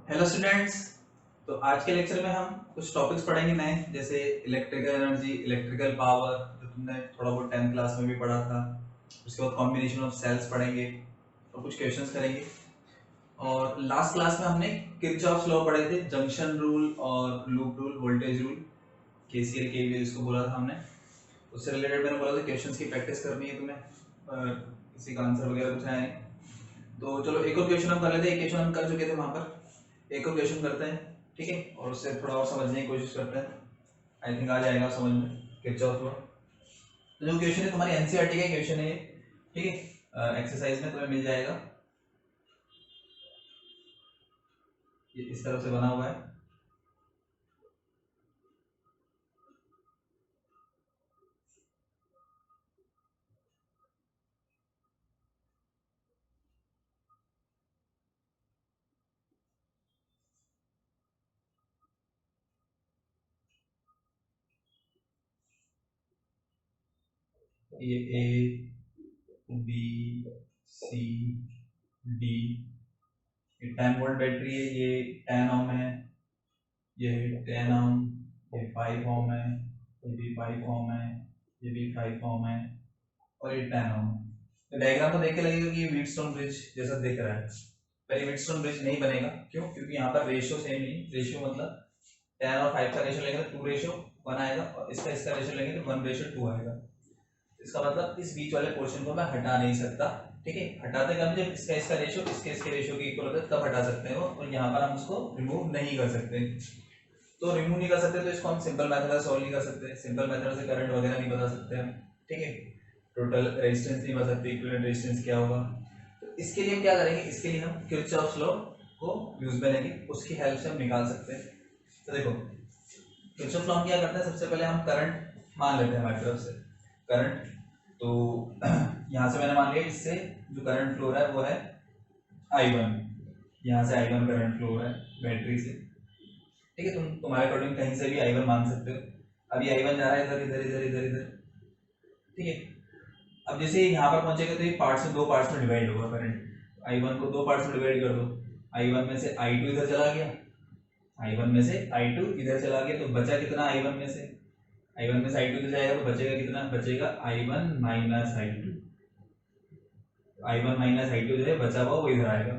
Hello students. तो आज के लेक्चर में हम कुछ टॉपिक्स पढ़ेंगे नए, जैसे इलेक्ट्रिकल एनर्जी, इलेक्ट्रिकल पावर, जो तुमने थोड़ा बहुत 10th क्लास में भी पढ़ा था। उसके बाद कॉम्बिनेशन ऑफ सेल्स पढ़ेंगे और कुछ क्वेश्चंस करेंगे। और लास्ट क्लास में हमने किरचॉफ्स लॉ पढ़े थे, जंक्शन रूल और loop rule, voltage rule, KCL KVL इसको बोला था हमने। उससे रिलेटेड मैंने बोला था क्वेश्चंस की प्रैक्टिस करनी है तुम्हें, किसी का आंसर वगैरह कुछ आया नहीं। तो चलो एक और क्वेश्चन हम कर लेते हैं। एक क्वेश्चन हम कर चुके थे वहां पर, एक और क्वेश्चन करते हैं, ठीक है, और उससे थोड़ा और समझने की कोशिश करते हैं। आई थिंक आ जाएगा समझ में किरचॉफ लॉ। तो जो क्वेश्चन है तुम्हारी एनसीईआरटी का क्वेश्चन है, ठीक है, एक्सरसाइज में तुम्हें मिल जाएगा। ये इस तरह से बना हुआ है। ये ए बी सी डी, ये 10 वोल्ट बैटरी है, ये 10 ओम है, ये 10 ओम, ये 5 ओम है, ये भी 5 ओम है, ये भी 5 ओम है, और ये 10 ओम है। तो डायग्राम तो देख के लगेगा कि ये व्हीटस्टोन ब्रिज जैसा दिख रहा है, पर ये व्हीटस्टोन ब्रिज नहीं बनेगा। क्यों? क्योंकि यहाँ पर रेशियो सेम नहीं। रेशियो मतलब 10 और 5 का रेशियो लेंगे तो 2:1 आएगा, और इसका रेशियो लेंगे तो 1:2 आएगा। इसका मतलब इस बीच वाले पोर्शन को मैं हटा नहीं सकता, ठीक है। हटाते कब? जब इसका रेशियो इसके रेशियो के इक्वल होता है तब हटा सकते हैं वो, और यहाँ पर हम उसको रिमूव नहीं कर सकते। तो रिमूव नहीं कर सकते तो इसको हम सिंपल मेथड से सॉल्व नहीं कर सकते। सिंपल मेथड से करंट वगैरह नहीं बता सकते हम, ठीक है। टोटल रेजिस्टेंस नहीं बता सकते, इक्विवेलेंट रेजिस्टेंस क्या होगा। तो इसके लिए क्या करेंगे? इसके लिए हम किरचॉफ्स लॉ को यूज में लेंगे, उसकी हेल्प से हम निकाल सकते हैं। तो देखो किरचॉफ लॉ क्या करते हैं, सबसे पहले हम करंट मान लेते हैं हमारी तरफ से करंट। तो यहाँ से मैंने मान लिया, इससे जो करंट फ्लो रहा है वो है I1। यहाँ से I1 करंट फ्लो हो रहा है बैटरी से, ठीक है। तुम्हारे अकॉर्डिंग कहीं से भी I1 मान सकते हो। अभी I1 जा रहा है इधर इधर इधर इधर इधर, ठीक है। अब जैसे यहाँ पर पहुंचेगा तो ये पार्ट्स में, दो पार्ट्स में डिवाइड होगा करंट। I1 को दो पार्ट्स में डिवाइड कर दो। I1 में से I2 इधर चला गया, I1 में से I2 इधर चला गया, तो बचा कितना I1 में से? I1 में से I2 इधर जाएगा तो बचेगा कितना? बचेगा I1 minus I2। I1 minus I2 जो है बचा हुआ वो इधर आएगा।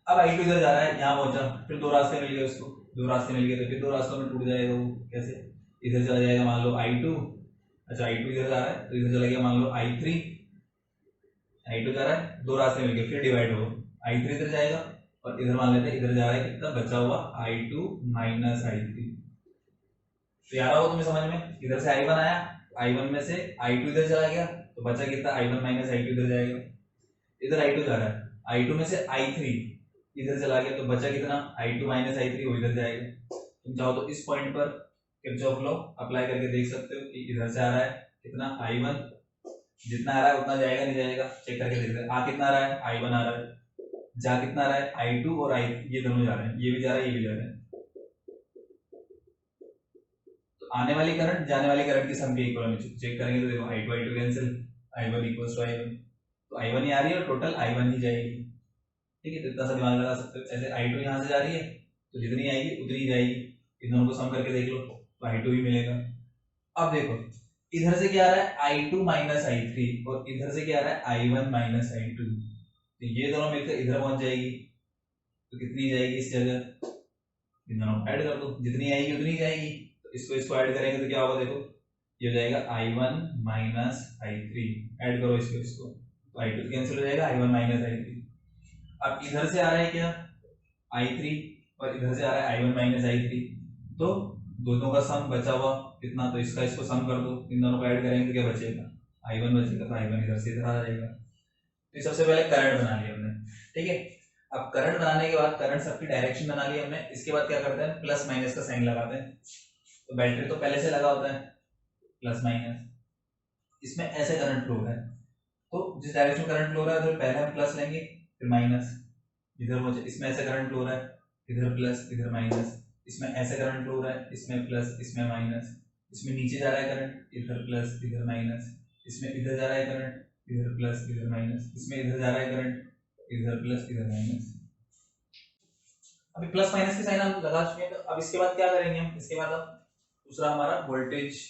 अब I2 इधर जा रहा है, यहाँ पहुंचा, फिर दो रास्ते मिल गए उसको, दो रास्ते मिल गए तो फिर दो रास्तों में टूट जाएगा वो। कैसे? इधर चला जाएगा मान लो I2, अच्छा I2 इधर जा रहा है तो इधर चला गया मान लो I3, I2 जा रहा है, दो रास्ते मिल गए, फिर डिवाइड हो, I3 इधर जाएगा, और इधर मान लेते हैं इधर जा रहा है कितना बचा हुआ I2 माइनस I3। तो यार आओ तुम्हें समझ में, इधर से I1 आया, I1 में से I2 इधर चला गया तो बचा कितना? I1 माइनस I2 इधर जाएगा। इधर I2 जा रहा है, I2 में से I3 इधर चला गया तो बचा कितना? I2 माइनस I3 वो इधर जाएगा। तुम चाहो तो इस पॉइंट पर किरचॉफ लॉ अप्लाई करके देख सकते हो कि इधर से आ रहा है कितना I1, जितना आ रहा है उतना जाएगा नहीं जाएगा, चेक करके देखते हैं। आ कितना आ रहा है? I1 आ रहा है। जा कितना आ रहा है? I2 और I, ये दोनों जा रहे हैं, ये भी जा रहा है ये भी जा रहा है। तो आने वाली करंट जाने वाली करंट की सम के इक्वल चेक करेंगे तो देखो I2 I2 cancel, I1 equals to I1, तो I1 ही आ रही है और टोटल I1 ही जाएगी, ठीक है। तो इतना सा दिमाग लगा सकते हो। ऐसे I2 यहाँ से जा रही है तो जितनी आएगी उतनी ही जाएगी, इन दोनों को सम करके देख लो तो I2 ही मिलेगा। अब देखो इधर से क्या आ रहा है? I2 माइनस I3, और इधर से क्या आ रहा है? I1 minus I2। तो ये दोनों मिलकर इधर पहुंच जाएगी, तो कितनी जाएगी इस जगह? इन दोनों को ऐड कर दो, जितनी आएगी उतनी जाएगी। तो इसको ऐड करेंगे तो क्या होगा? देखो ये हो जाएगा I1 माइनस I3, ऐड करो इसको तो I2 कैंसिल हो जाएगा, I1 माइनस I3। अब इधर से आ रहा है क्या? I3, और इधर से आ रहा है I1 माइनस I3, तो दोनों का सम बचा हुआ कितना? तो इसको सम कर दो, इन दोनों को ऐड करेंगे तो क्या बचेगा? I1 बचेगा, तो I1 इधर से इधर आ जाएगा। तो सबसे पहले करंट बना लिया हमने, ठीक है। अब करंट बनाने के बाद करंट सबकी डायरेक्शन बना ली हमने। इसके बाद क्या करते हैं? प्लस माइनस का साइन लगाते हैं। तो बैटरी तो पहले से लगा होता है प्लस माइनस, इसमें ऐसे करंट फ्लो है, तो जिस डायरेक्शन में करंट फ्लो रहा है उधर पहले हम प्लस लेंगे फिर माइनस। इधर मुझे इसमें ऐसे करंट फ्लो रहा है, इधर प्लस इधर माइनस, इसमें ऐसे करंट फ्लो रहा है, इसमें प्लस इसमें माइनस, इसमें नीचे जा रहा है करंट, इधर प्लस इधर माइनस, इसमें इधर जा रहा है करंट, इधर प्लस इधर माइनस, इसमें इधर जा रहा है करंट, इधर प्लस इधर माइनस। अभी प्लस माइनस के साइन हम लगा चुके हैं, तो अब इसके बाद क्या करेंगे हम, इसके बाद अब दूसरा हमारा वोल्टेज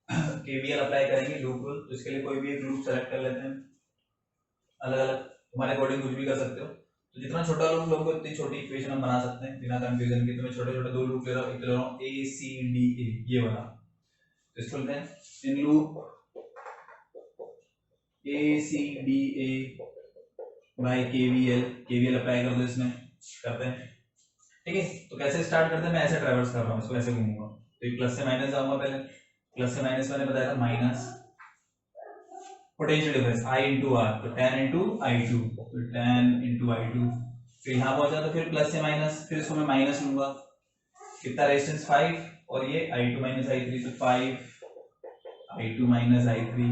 केवीएल अप्लाई करेंगे लूप रूल। तो इसके लिए कोई भी एक लूप सेलेक्ट कर लेते हैं, अलग अलग तुम्हारे अकॉर्डिंग कुछ भी कर सकते हो। तो जितना छोटा लूप लोगे उतनी छोटी इक्वेशन हम बना सकते हैं बिना कंफ्यूजन के। तो मैं छोटे छोटे दो लूप ले रहा हूँ, एक ले रहा हूँ ए सी डी ए, ये वाला। तो इसको लेते हैं in loop A C D A by KVL, KVL apply कर दो इसमें, करते हैं। ठीक है, तो कैसे स्टार्ट करते हैं, मैं ऐसे ट्रैवर्स कर रहा हूँ, इसको ऐसे घूमूंगा। तो ये प्लस से माइनस जाऊंगा, पहले प्लस से माइनस मैंने बताया था minus potential difference I into R, तो tan इंटू I2, तो tan इंटू I2। फिर यहाँ पहुंचा तो फिर प्लस से माइनस, फिर इसको मैं माइनस लूंगा, कितना रेजिस्टेंस 5, और ये I2 माइनस I3, तो 5 I2 माइनस I3।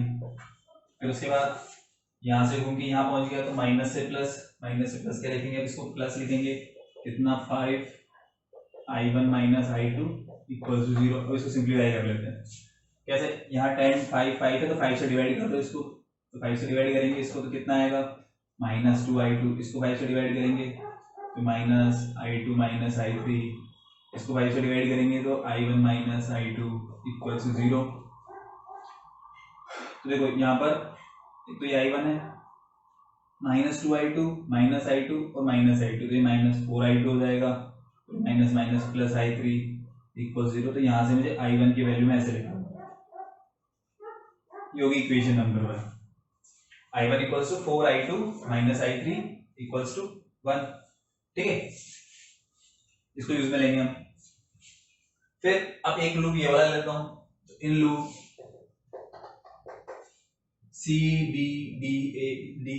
फिर उसके बाद यहाँ से घूम के यहाँ पहुंच गया, तो माइनस से प्लस क्या लिखेंगे, अब इसको प्लस लिखेंगे, कितना 5 I1 minus I2 equal to 0। अब इसको सिंप्लीफाई कर लेते हैं, कैसे, यहाँ tan 5 है तो 5 से डिवाइड कर दो इसको, तो 5 से डिवाइड करेंगे इसको तो कितना आएगा माइनस 2I2, इसको 5 से डिवाइड करेंगे तो माइनस I2 माइनस I3, इसको 5 से डिवाइड करेंगे तो I1 minus I2 equal to 0। तो देखो यहाँ पर एक तो ये I1 है, माइनस 2I2 माइनस I2 और माइनस I2, तो ये माइनस 4I2 हो जाएगा, तो minus minus plus I3 equal 0। तो यहाँ से मुझे I1 की वैल्यू में ऐसे लिखा होगी equation number 1, I1 equals to 4I2 minus I3 equals to 1। ठीक है, इसको यूज में लेंगे हम। फिर अब एक लूप ये वाला लेता हूं, तो in loop C B D A D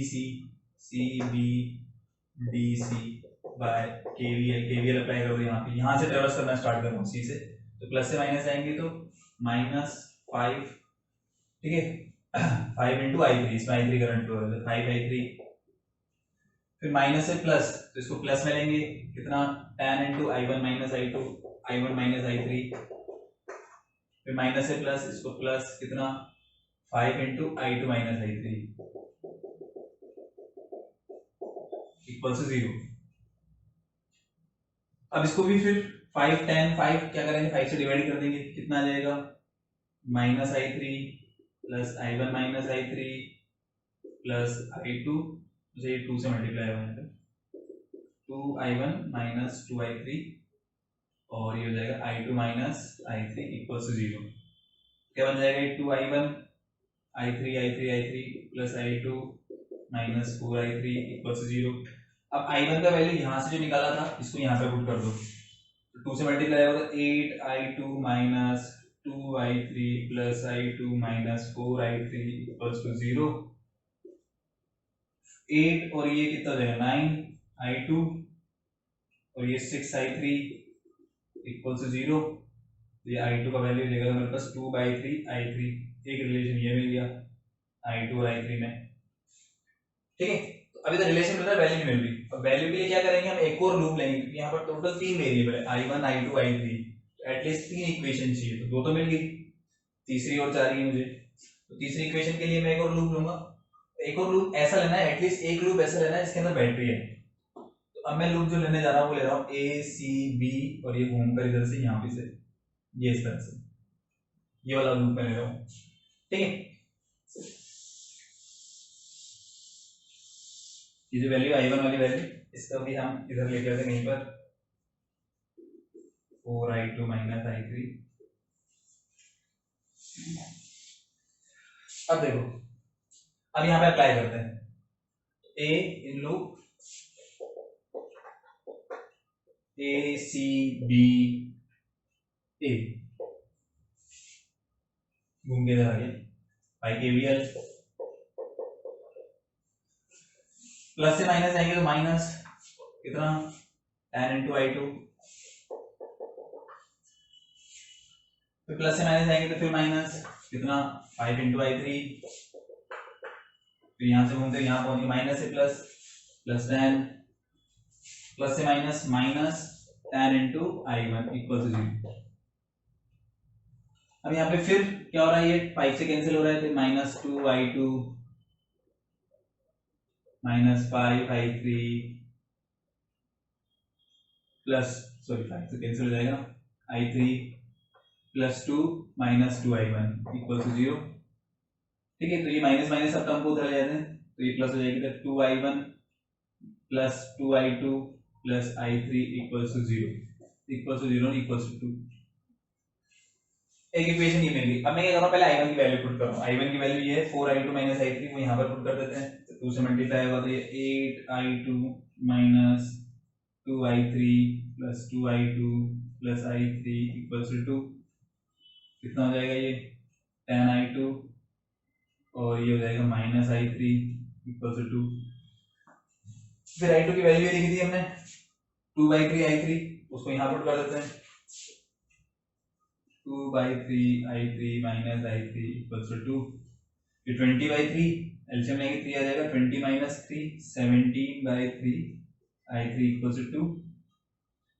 C by KVL apply करो यहाँ पे, यहाँ से ट्रेवर्स करना स्टार्ट कर रहा हूँ सी से, तो प्लस से माइनस आएंगे तो माइनस 5, ठीक है 5 इंटू I3, इसमें I3 करंट फ्लो है, 5I3, फिर माइनस से प्लस, तो इसको प्लस में लेंगे, कितना tan into I1 minus I2, I1 minus I3, फिर माइनस से प्लस, इसको प्लस, कितना 5 into I2 minus I3 equal to 0। अब इसको भी फिर 5 tan 5 क्या करेंगे, 5 से डिवाइड कर देंगे, कितना आ जाएगा minus I3 plus I1 minus I3 plus I2, ये 2 से मल्टीप्लाई हुआ है, 2I1 माइनस 2I3, और ये हो जाएगा I2 minus I3 equal to 0। क्या बन जाएगा, 2I1 I3 plus I2 minus 4I3 equal to 0। अब I1 का वैल्यू यहाँ से जो निकाला था इसको यहाँ पे पुट कर दो, तो 2 से मल्टीप्लाई होगा 8I2 minus 2I3 plus I2 minus 4I3 equal to 0। 8 और ये कितना हो जाएगा 9I2 और ये 6I3 इक्वल टू 0। ये I2 का वैल्यू देगा मेरे पास 2/3I3, एक रिलेशन ये मिल गया I2 और I3 में। ठीक है, तो अभी तो रिलेशन मिल रहा है, वैल्यू नहीं मिल रही। अब वैल्यू के लिए क्या करेंगे, हम एक और लूप लेंगे, क्योंकि यहाँ पर टोटल 3 वेरिएबल है, I1 I2 I3, तो एटलीस्ट 3 इक्वेशन चाहिए, तो 2 तो मिल गई, तीसरी और चाहिए मुझे। तो तीसरी इक्वेशन के लिए मैं एक और लूप लूंगा, एक और लूप ऐसा लेना है, एटलीस्ट एक लूप ऐसा लेना है जिसके अंदर बैटरी है। तो अब मैं लूप जो लेने जा रहा हूँ वो ले रहा हूँ A C B, और ये घूमकर इधर से यहाँ पे से ये इस तरह से, ये वाला लूप मैं ले रहा हूँ। ठीक है, ये जो वैल्यू I1 वाली वैल्यू, इसका भी हम इधर लेके आते कहीं पर 4I2 माइनस I3। अब देखो, अब यहाँ पे अप्लाई करते हैं, A in loop A C B A, घूम के इधर आगे बाई KVL, प्लस से माइनस आएंगे तो माइनस, कितना tan इंटू I2, फिर प्लस से माइनस आएंगे तो फिर माइनस, कितना 5 इंटू I3, फिर यहां से घूमते यहाँ पहुंचे माइनस से प्लस, प्लस tan, प्लस से minus minus tan into I1 equal to 0। अब यहाँ पे फिर क्या हो रहा है, ये 5 से कैंसिल हो रहा है, तो minus 2I2 minus 5I3 plus sorry 5 से कैंसिल हो जाएगा, i3 plus 2 minus 2i1 equal to 0। ठीक है, तो ये माइनस माइनस अब टर्म को उधर ले जाते हैं तो ये प्लस हो जाएगी, तो 2i1 plus 2i2 plus i3 equals to 0, equals to 0 equals to 2। एक इक्वेशन ये मिल गई। अब मैं क्या कर रहा हूँ, पहले i1 की वैल्यू पुट कर रहा हूँ। i1 की वैल्यू ये है 4i2 माइनस i3, वो यहाँ पर पुट कर देते हैं, तो 2 से मल्टीप्लाई होगा तो ये 8i2 minus 2i3 plus 2i2 plus i3 equals to 2। कितना हो जाएगा ये 10i2 और ये हो जाएगा माइनस i3 इक्वल्स टू 2। फिर i2 की वैल्यू लिखी थी हमने 2/3 i3, उसको यहाँ पुट कर देते हैं, 2/3 i3 minus i3 equals to 2। फिर 20/3 एलसीएम लेंगे 3 आ जाएगा, 20 माइनस 3 17/3 i3 इक्वल्स टू 2।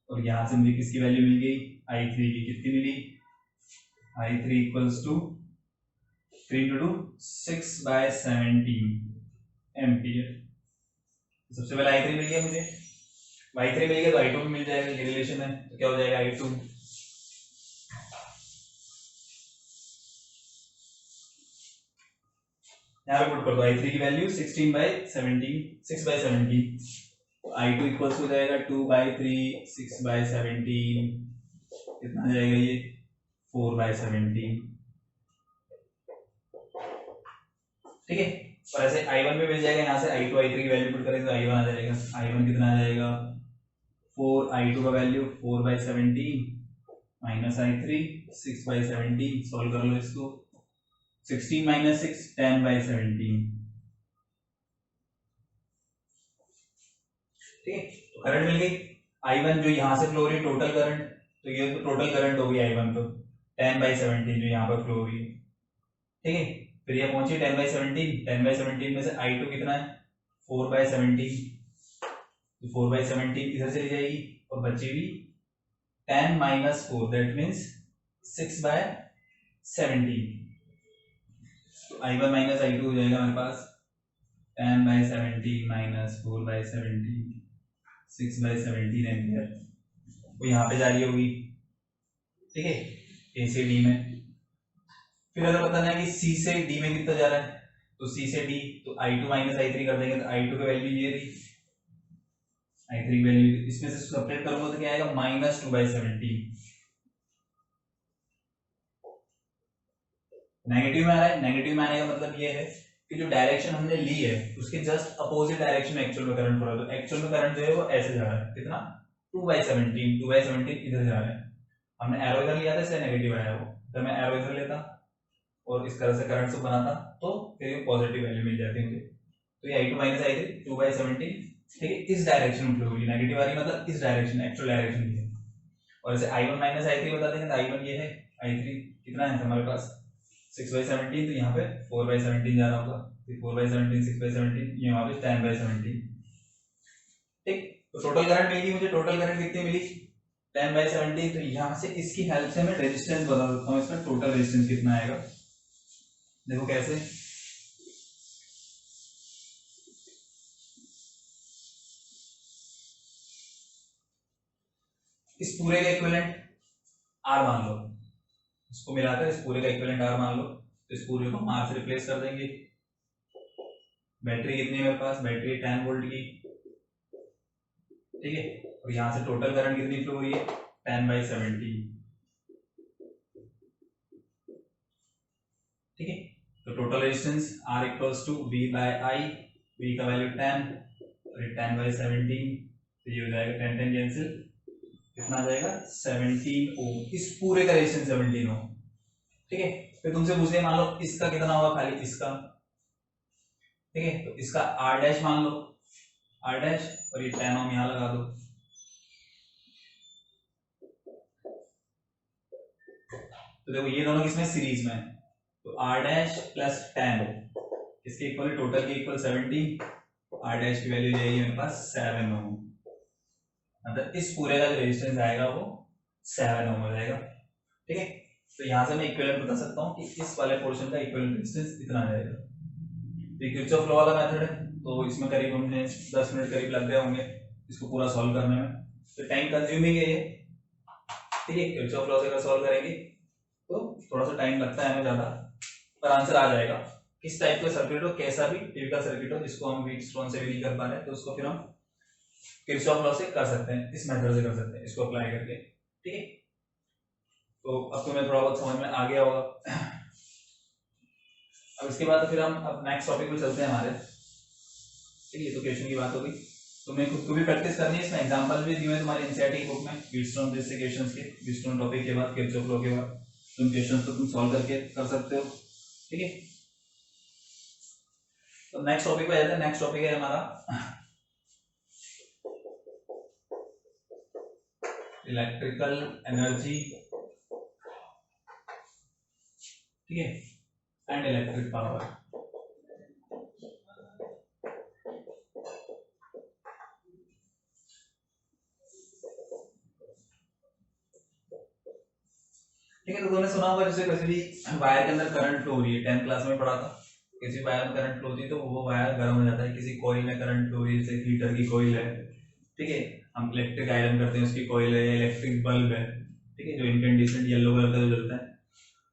और यहाँ से मुझे किसकी वैल्यू मिल गई, i3 की कितनी मिली, i3 equals to 3 into 2 6/17 ampere. सबसे पहले i3 मिल गया मुझे, y3 मिल गया तो i2 भी मिल जाएगा, ये रिलेशन है, तो क्या हो जाएगा i2 यहाँ पे पुट कर दो, i3 की वैल्यू 16/17 6/17, i2 इक्वल्स हो जाएगा 2/3 6/17, कितना आ जाएगा ये 4/17। ठीक है, और ऐसे i1 भी मिल जाएगा, यहाँ से i2 i3 की वैल्यू पुट करेंगे तो i1 आ जाएगा, i1 कितना आ जाएगा 4, i2 का वैल्यू 4/17 माइनस i3 6/17, सॉल्व कर लो इसको, 16 माइनस 6 10/17। ठीक है, तो करंट मिल गई i1 जो यहाँ से फ्लो हो रही है टोटल करंट, तो ये तो टोटल करंट होगी i1 तो 10/17 जो यहाँ पर फ्लो हो रही है। ठीक है, फिर ये पहुंची 10/17, 10/17 में से i2 कितना है 4/17, तो 4/17 इधर चली जाएगी और बची हुई 10 माइनस 4 दैट मीन्स 6/17, तो i1 माइनस i2 हो जाएगा मेरे पास 10/17 माइनस 4/17 6/17 एम्पियर, वो यहाँ पे जारी होगी। ठीक है, ए से डी में। फिर अगर बताना है कि सी से डी में कितना जा रहा है, तो सी से डी तो i2 माइनस i3 कर देंगे, तो i2 की वैल्यू ये रही, i3 की वैल्यू इसमें से सब्ट्रैक्ट करूंगा तो क्या आएगा माइनस 2/17, नेगेटिव में आ रहा है, नेगेटिव में आने का मतलब ये है कि जो डायरेक्शन हमने ली है उसके जस्ट अपोजिट डायरेक्शन में एक्चुअल में करंट हो रहा है, तो एक्चुअल में करंट जो है वो ऐसे जा रहा है, कितना 2/17 इधर जा रहा है, हमने एरो इधर लिया था इसलिए नेगेटिव आया वो, तो मैं एरो इधर लेता और इस तरह से करंट से बनाता तो फिर ये पॉजिटिव वैल्यू मिल जाती मुझे, तो ये i2 माइनस i3 2/17। ठीक है, इस डायरेक्शन में फ्लो होगी, नेगेटिव आ रही मतलब इस डायरेक्शन एक्चुअल डायरेक्शन की है, और ऐसे i1 माइनस i3 बता देंगे, तो i1 ये है, i3 कितना है हमारे पास 6/17, तो यहाँ पे 4/17 जा रहा होगा, 4/17 6/17, ये वहां पे 10/17। ठीक, तो टोटल करंट मिली मुझे, टोटल करंट कितनी मिली 10/17, तो यहाँ से इसकी हेल्प से मैं रेजिस्टेंस बता सकता हूँ, इसका टोटल रेजिस्टेंस कितना आएगा, देखो कैसे, इस पूरे का इक्विवेलेंट R मान लो, इसको मिलाकर इस पूरे का इक्विवेलेंट R मान लो, तो इस पूरे को हम R से रिप्लेस कर देंगे। बैटरी कितनी है मेरे पास, बैटरी 10 वोल्ट की। ठीक है, और यहाँ से टोटल करंट कितनी फ्लो हो रही है 10/17। ठीक है, तो total resistance R equals to V/I, V का वैल्यू 10 और 10/17, तो ये हो जाएगा 10 10 कैंसिल, कितना आ जाएगा 17 ओम, इस पूरे का रेजिस्टेंस 17 ओम। ठीक है, फिर तुमसे पूछ लिया मान लो इसका कितना होगा, खाली इसका। ठीक है, तो इसका R डैश मान लो, R डैश, और ये 10 ओम यहाँ लगा दो, तो देखो ये दोनों किसमें सीरीज में है, तो R डैश प्लस 10 इसके इक्वल, टोटल के इक्वल 70, R डैश की वैल्यू जाएगी मेरे पास 7 ओम, मतलब इस पूरे का जो रेजिस्टेंस आएगा वो 7 ओम हो जाएगा। ठीक है, तो यहाँ से मैं इक्विवेलेंट बता सकता हूँ कि इस वाले पोर्शन का इक्विवेलेंट रेजिस्टेंस इतना आ जाएगा। तो किरचॉफ लॉ वाला मेथड है, तो इसमें करीब हमने 10 मिनट करीब लग गए होंगे इसको पूरा सॉल्व करने में। तो टाइम कंज्यूमिंग है ये, ठीक है। किरचॉफ लॉ से अगर सॉल्व करेंगे तो थोड़ा सा टाइम लगता है हमें ज्यादा, पर आंसर आ जाएगा। किस टाइप का सर्किट हो, कैसा भी टिपिकल सर्किट हो जिसको हम व्हीटस्टोन से भी नहीं कर पा रहे तो उसको फिर हम किरचॉफ लॉ से कर सकते हैं, इस मेथड से कर सकते हैं इसको अप्लाई करके, ठीक है। तो अब तुम्हें थोड़ा बहुत समझ में आ गया होगा। अब इसके बाद फिर हम अब नेक्स्ट टॉपिक पे चलते हैं हमारे, ठीक है। तो क्वेश्चन की बात होगी, तुम्हें खुद को भी प्रैक्टिस करनी है, इसमें एग्जांपल भी दिए हुए तुम्हारे एनसीईआरटी बुक में व्हीटस्टोन जैसे क्वेश्चंस के, व्हीटस्टोन टॉपिक के बाद किरचॉफ लॉ के बाद तुम क्वेश्चंस तो तुम सॉल्व करके कर सकते हो, ठीक है। तो नेक्स्ट टॉपिक पे जाते हैं। नेक्स्ट टॉपिक है हमारा इलेक्ट्रिकल एनर्जी, ठीक है, एंड इलेक्ट्रिक पावर। ठीक है। तो तुमने सुना होगा जैसे किसी भी वायर के अंदर करंट फ्लो हो रही है, 10th क्लास में पढ़ा था, किसी वायर में करंट फ्लो होती है तो वो वायर गर्म हो जाता है। किसी कॉइल में करंट फ्लो हो रही है, जैसे हीटर की कॉइल है, ठीक है, हम इलेक्ट्रिक आयरन करते हैं उसकी कॉइल है, इलेक्ट्रिक बल्ब है, ठीक है, जो इनकैंडेसेंट येलो कलर का जो जलता है,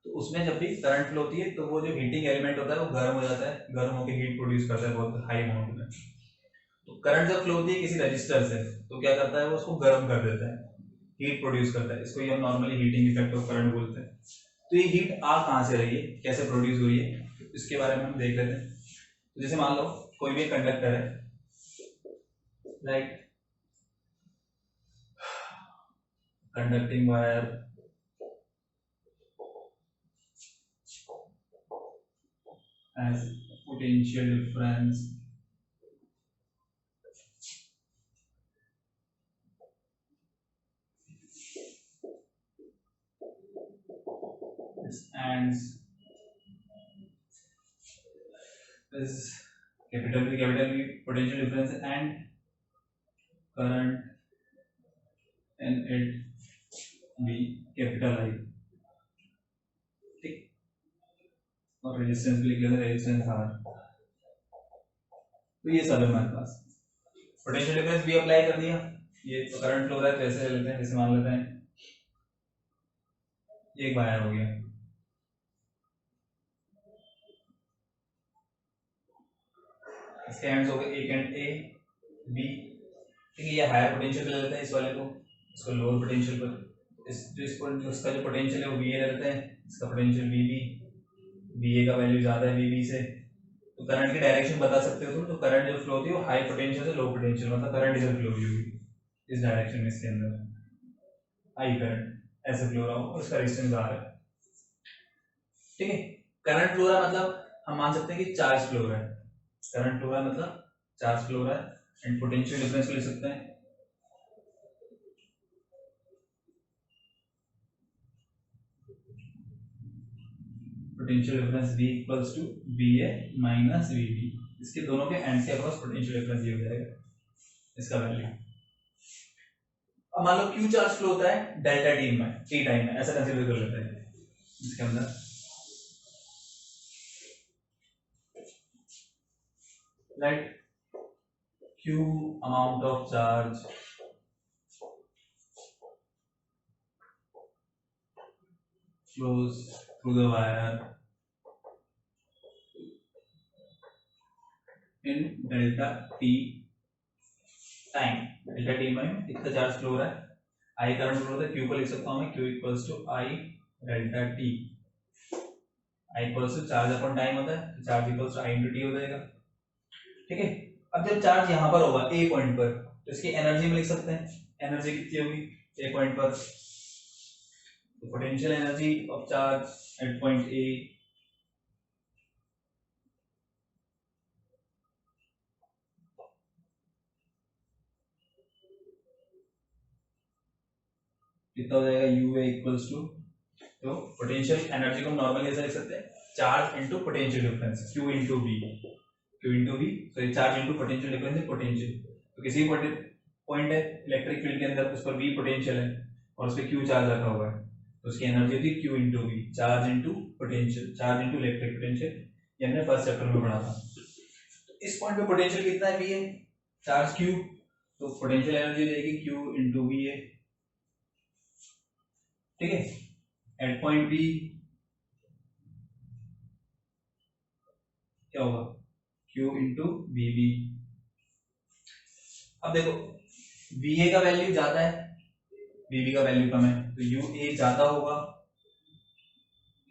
तो उसमें जब भी करंट फ्लो होती है तो वो जो हीटिंग एलिमेंट होता है वो गर्म हो जाता है, गर्म होकर हीट प्रोड्यूस करता है बहुत हाई अमाउंट में। तो करंट जब फ्लो होती है किसी रजिस्टर से तो क्या करता है वो उसको गर्म कर देता है, हीट प्रोड्यूस करता है, इसको हम normally heating effect of current बोलते हैं। तो ये हीट आ कहाँ से रही है, कैसे प्रोड्यूस हुई है, तो इसके बारे में हम देख लेते हैं। तो जैसे मान लो कोई भी कंडक्टर है, like conducting wire has potential difference and is capital B potential difference and current in it be capital I, ठीक। और रेजिस्टेंस भी लिख लेते हैं, रेजिस्टेंस R। तो ये सब है हमारे पास, पोटेंशियल डिफरेंस भी अप्लाई कर दिया, ये तो करंट फ्लो रहा है तो ऐसे लेते हैं, जैसे मान लेते हैं एक वायर हो गया, इसके एंड्स हो गए एक एंड ए बी, ठीक है। ये हायर पोटेंशियल पे ले लेते हैं इस वाले को, इसको लोअर पोटेंशियल पर, इस जो इसको उसका जो पोटेंशियल है वो वी ए ले लेते हैं, इसका potential V B, V A का वैल्यू ज्यादा है वी बी से, तो करंट की डायरेक्शन बता सकते हो तुम, तो करंट जो फ्लो होती है वो हाई पोटेंशियल से लो पोटेंशियल, मतलब करंट इधर फ्लो होगी इस डायरेक्शन में, इसके अंदर हाई करंट ऐसे फ्लो रहा हो, उसका रेजिस्टेंस आ रहा है, ठीक है। करंट फ्लो रहा मतलब हम मान सकते हैं कि चार्ज फ्लो रहा है, करंट फ्लो रहा है मतलब चार्ज फ्लो रहा है, एंड पोटेंशियल डिफरेंस को लिख सकते हैं potential difference V equals to VA minus VB, इसके दोनों के एंड के अक्रॉस पोटेंशियल डिफरेंस ये हो जाएगा इसका वैल्यू। अब मान लो Q चार्ज फ्लो होता है डेल्टा टी में, टी टाइम में, ऐसा कंसीडर कर लेते हैं इसके अंदर, right. Q amount of charge flows through the wire in delta t time, delta T में इतना चार्ज फ्लो हो रहा है, आई करंट फ्लो होता है, Q को लिख सकता हूं मैं Q equals to I delta T, I equals to charge upon time होता है, तो charge equals to I into T हो जाएगा, ठीक है। अब जब चार्ज यहां पर होगा ए पॉइंट पर तो इसकी एनर्जी में लिख सकते हैं, एनर्जी कितनी होगी ए पॉइंट पर, तो potential energy of charge at point A कितना हो जाएगा, यू ए इक्वल्स टू, तो पोटेंशियल एनर्जी को नॉर्मली ऐसे लिख सकते हैं charge into potential difference, Q into V, Q into V, sorry charge into potential difference है पोटेंशियल, तो किसी पॉइंट है इलेक्ट्रिक फील्ड के अंदर उस पर वी पोटेंशियल है और उस पर क्यू चार्ज रखा हुआ है, तो उसकी एनर्जी होती है Q into V, charge into potential, charge into electric potential, ये हमने फर्स्ट चैप्टर में पढ़ा था। तो इस पॉइंट पे पोटेंशियल कितना है वी है, चार्ज क्यू, तो पोटेंशियल एनर्जी हो जाएगी Q इंटू वी ए, ठीक है। एट पॉइंट बी क्या होगा, Q इंटू वी बी। अब देखो वी ए का वैल्यू ज्यादा है, वी बी का वैल्यू कम है, तो यू ए ज्यादा होगा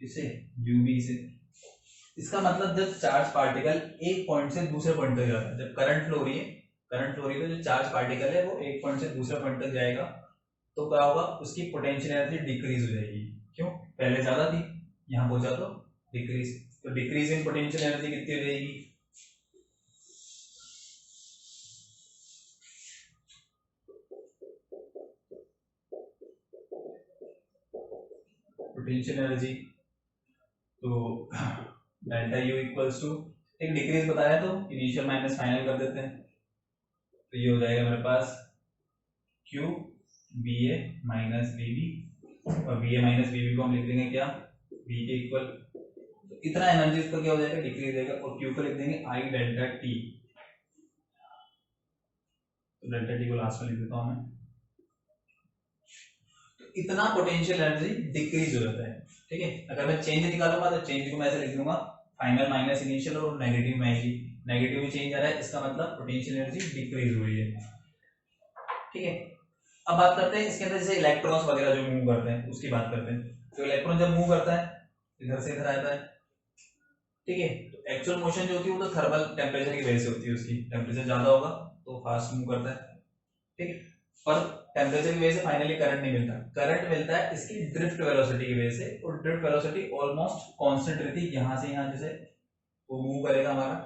किसे, यू बी से। इसका मतलब जब चार्ज पार्टिकल एक पॉइंट से दूसरे पॉइंट तक जाता है, जब करंट फ्लो हो रही है, करंट फ्लो हो रही है तो जो चार्ज पार्टिकल है वो एक पॉइंट से दूसरे पॉइंट तक जाएगा, तो क्या होगा, उसकी पोटेंशियल एनर्जी डिक्रीज हो जाएगी। क्यों, पहले ज्यादा थी, यहाँ पहुंचा तो डिक्रीज, तो डिक्रीज इन पोटेंशियल एनर्जी कितनी हो जाएगी, पोटेंशियल एनर्जी, तो डेल्टा यू इक्वल्स टू, एक डिक्रीज बताया तो इनिशियल माइनस फाइनल कर देते हैं, तो ये हो जाएगा मेरे पास Q बी ए माइनस बी बी, और बी ए माइनस बी बी को हम लिख देंगे क्या, बी के इक्वल, तो इतना एनर्जी इसका क्या हो जाएगा, डिक्रीज रहेगा, और Q को लिख देंगे आई डेल्टा टी, तो डेल्टा टी को लास्ट में लिख देता हूं मैं। तो इतना पोटेंशियल एनर्जी डिक्रीज हो जाता है, ठीक है। अगर मैं चेंज निकालूंगा तो चेंज को मैं ऐसे लिख दूंगा फाइनल माइनस इनिशियल, और नेगेटिव में आएगी, नेगेटिव में चेंज आ रहा है, इसका मतलब पोटेंशियल एनर्जी डिक्रीज हो रही है, ठीक है। अब बात करते हैं इसके अंदर जैसे इलेक्ट्रॉन्स वगैरह जो मूव करते हैं उसकी बात करते हैं। तो इलेक्ट्रॉन जब मूव करता है इधर से इधर आता है, ठीक है, तो एक्चुअल मोशन जो होती है वो तो थर्मल टेम्परेचर की वजह से होती है, उसकी टेम्परेचर ज्यादा होगा तो फास्ट मूव करता है, ठीक है। पर टेम्परेचर की वजह से फाइनली करंट नहीं मिलता, करंट मिलता है इसकी ड्रिफ्ट वेलोसिटी की वजह से, और ड्रिफ्ट वेलोसिटी ऑलमोस्ट कांस्टेंट रहती है, यहां से यहां जैसे वो मूव करेगा हमारा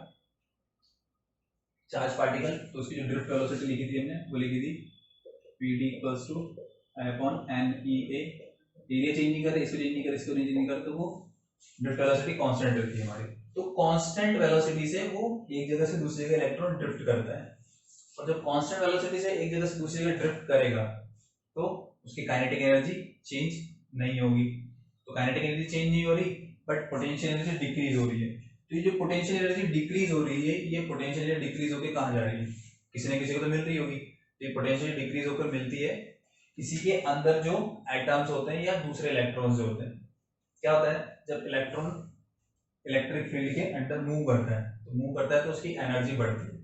चार्ज पार्टिकल, तो उसकी जो ड्रिफ्ट वेलोसिटी लिखी थी हमने वो लिखी थी Pd equals to upon n e a, area change नहीं कर रहे, इसको चेंज नहीं कर रहे, इसको चेंज नहीं कर रहे, तो वो ड्रिफ्ट वेलोसिटी कांस्टेंट रहती है हमारी, तो कांस्टेंट वेलोसिटी से वो एक जगह से दूसरी जगह इलेक्ट्रॉन ड्रिफ्ट करता है, और जब कांस्टेंट वेलोसिटी से एक जगह से दूसरी जगह ड्रिफ्ट करेगा तो उसकी काइनेटिक एनर्जी चेंज नहीं होगी, तो काइनेटिक एनर्जी चेंज नहीं हो रही बट पोटेंशियल एनर्जी डिक्रीज हो रही है। तो ये जो पोटेंशियल एनर्जी डिक्रीज हो रही है, ये पोटेंशियल एनर्जी डिक्रीज होकर कहाँ जा रही है, किसी न किसी को तो मिल रही होगी, तो ये पोटेंशियल डिक्रीज होकर मिलती है किसी के अंदर जो एटम्स होते हैं या दूसरे इलेक्ट्रॉन्स जो होते हैं। क्या होता है, जब इलेक्ट्रॉन इलेक्ट्रिक फील्ड के अंदर मूव करता है, तो मूव करता है तो उसकी एनर्जी बढ़ती है,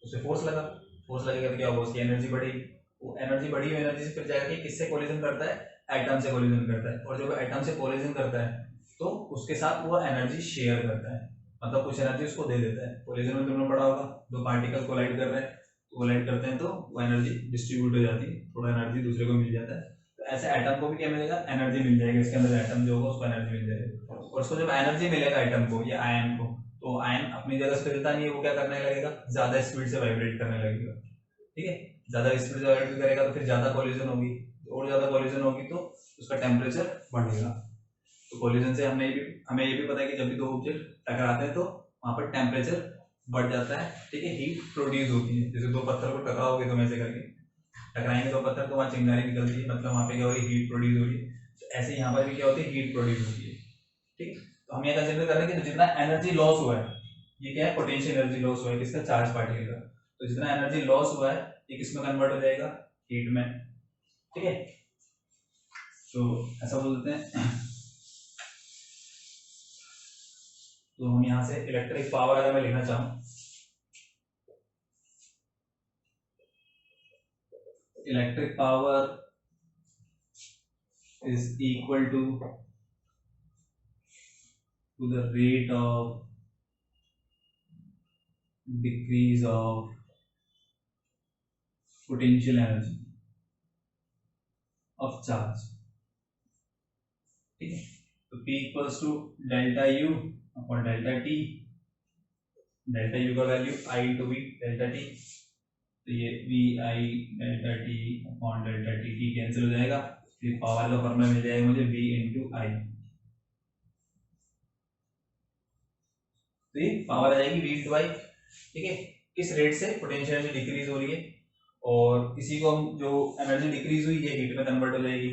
उसे फोर्स लगा, फोर्स लगेगा तो क्या होगा, उसकी एनर्जी बढ़ेगी, वो एनर्जी बढ़ी हुई एनर्जी से फिर जाकर किससे कोलिजन करता है, एटम से कोलिजन करता है, और जब एटम से कोलिजन करता है तो उसके साथ वो एनर्जी शेयर करता है, मतलब कुछ एनर्जी उसको दे देता है। कोलिजन में तुमने पढ़ा होगा, दो पार्टिकल कोलाइड कर रहे हैं, तो कोलाइड करते हैं तो वो एनर्जी डिस्ट्रीब्यूट हो जाती है, थोड़ा एनर्जी दूसरे को मिल जाता है, तो ऐसे एटम को भी क्या मिलेगा, एनर्जी मिल जाएगी, इसके अंदर एटम जो होगा उसको एनर्जी मिल जाएगी, और उसको जब एनर्जी मिलेगा एटम को या आयन को, तो आयन अपनी जगह से हिलता नहीं है, वो क्या करने लगेगा, ज्यादा स्पीड से वाइब्रेट करने लगेगा, ठीक है। ज्यादा स्पीड से वाइब्रेट करेगा तो फिर ज्यादा कोलिजन होगी, और ज्यादा कोलिजन होगी तो उसका टेम्परेचर बढ़ेगा। तो कोलिजन से हमें ये भी पता है कि जब भी दो ऑब्जेक्ट टकराते हैं तो वहां पर टेम्परेचर बढ़ जाता है, ठीक है, हीट प्रोड्यूस होती है, जैसे दो पत्थर को टकराओगे तुम ऐसे करके टकराएंगे दो पत्थर तो वहां चिंगारी निकलती है, मतलब वहां पे क्या हो रही है, हीट प्रोड्यूस हो रही है, तो ऐसे यहाँ पर भी क्या होती है, हीट प्रोड्यूस होती है, ठीक। तो हम ये कंसीडर कर रहे हैं कि जितना एनर्जी लॉस हुआ है, ये क्या है, पोटेंशियल एनर्जी लॉस हुआ है किसका, चार्ज पार्टिकल का, तो जितना एनर्जी लॉस हुआ है ये किसमें कन्वर्ट हो जाएगा, हीट में, ठीक है। तो ऐसा बोलते हैं। तो हम यहाँ से इलेक्ट्रिक पावर अगर मैं लिखना चाहूँ, electric power is equal to the rate of decrease of potential energy of charge, ठीक है। तो P equals to delta u upon delta t, delta u का value I into v delta t, तो ये v i delta t upon delta t, t cancel हो जाएगा, फिर power का फॉर्मूला मिल जाएगा मुझे V इंटू आई, तो ये पावर आ जाएगी V इंटू आई, ठीक है। किस रेट से पोटेंशियल एनर्जी डिक्रीज हो रही है, और इसी को हम जो एनर्जी डिक्रीज हुई है हीट में कन्वर्ट हो जाएगी,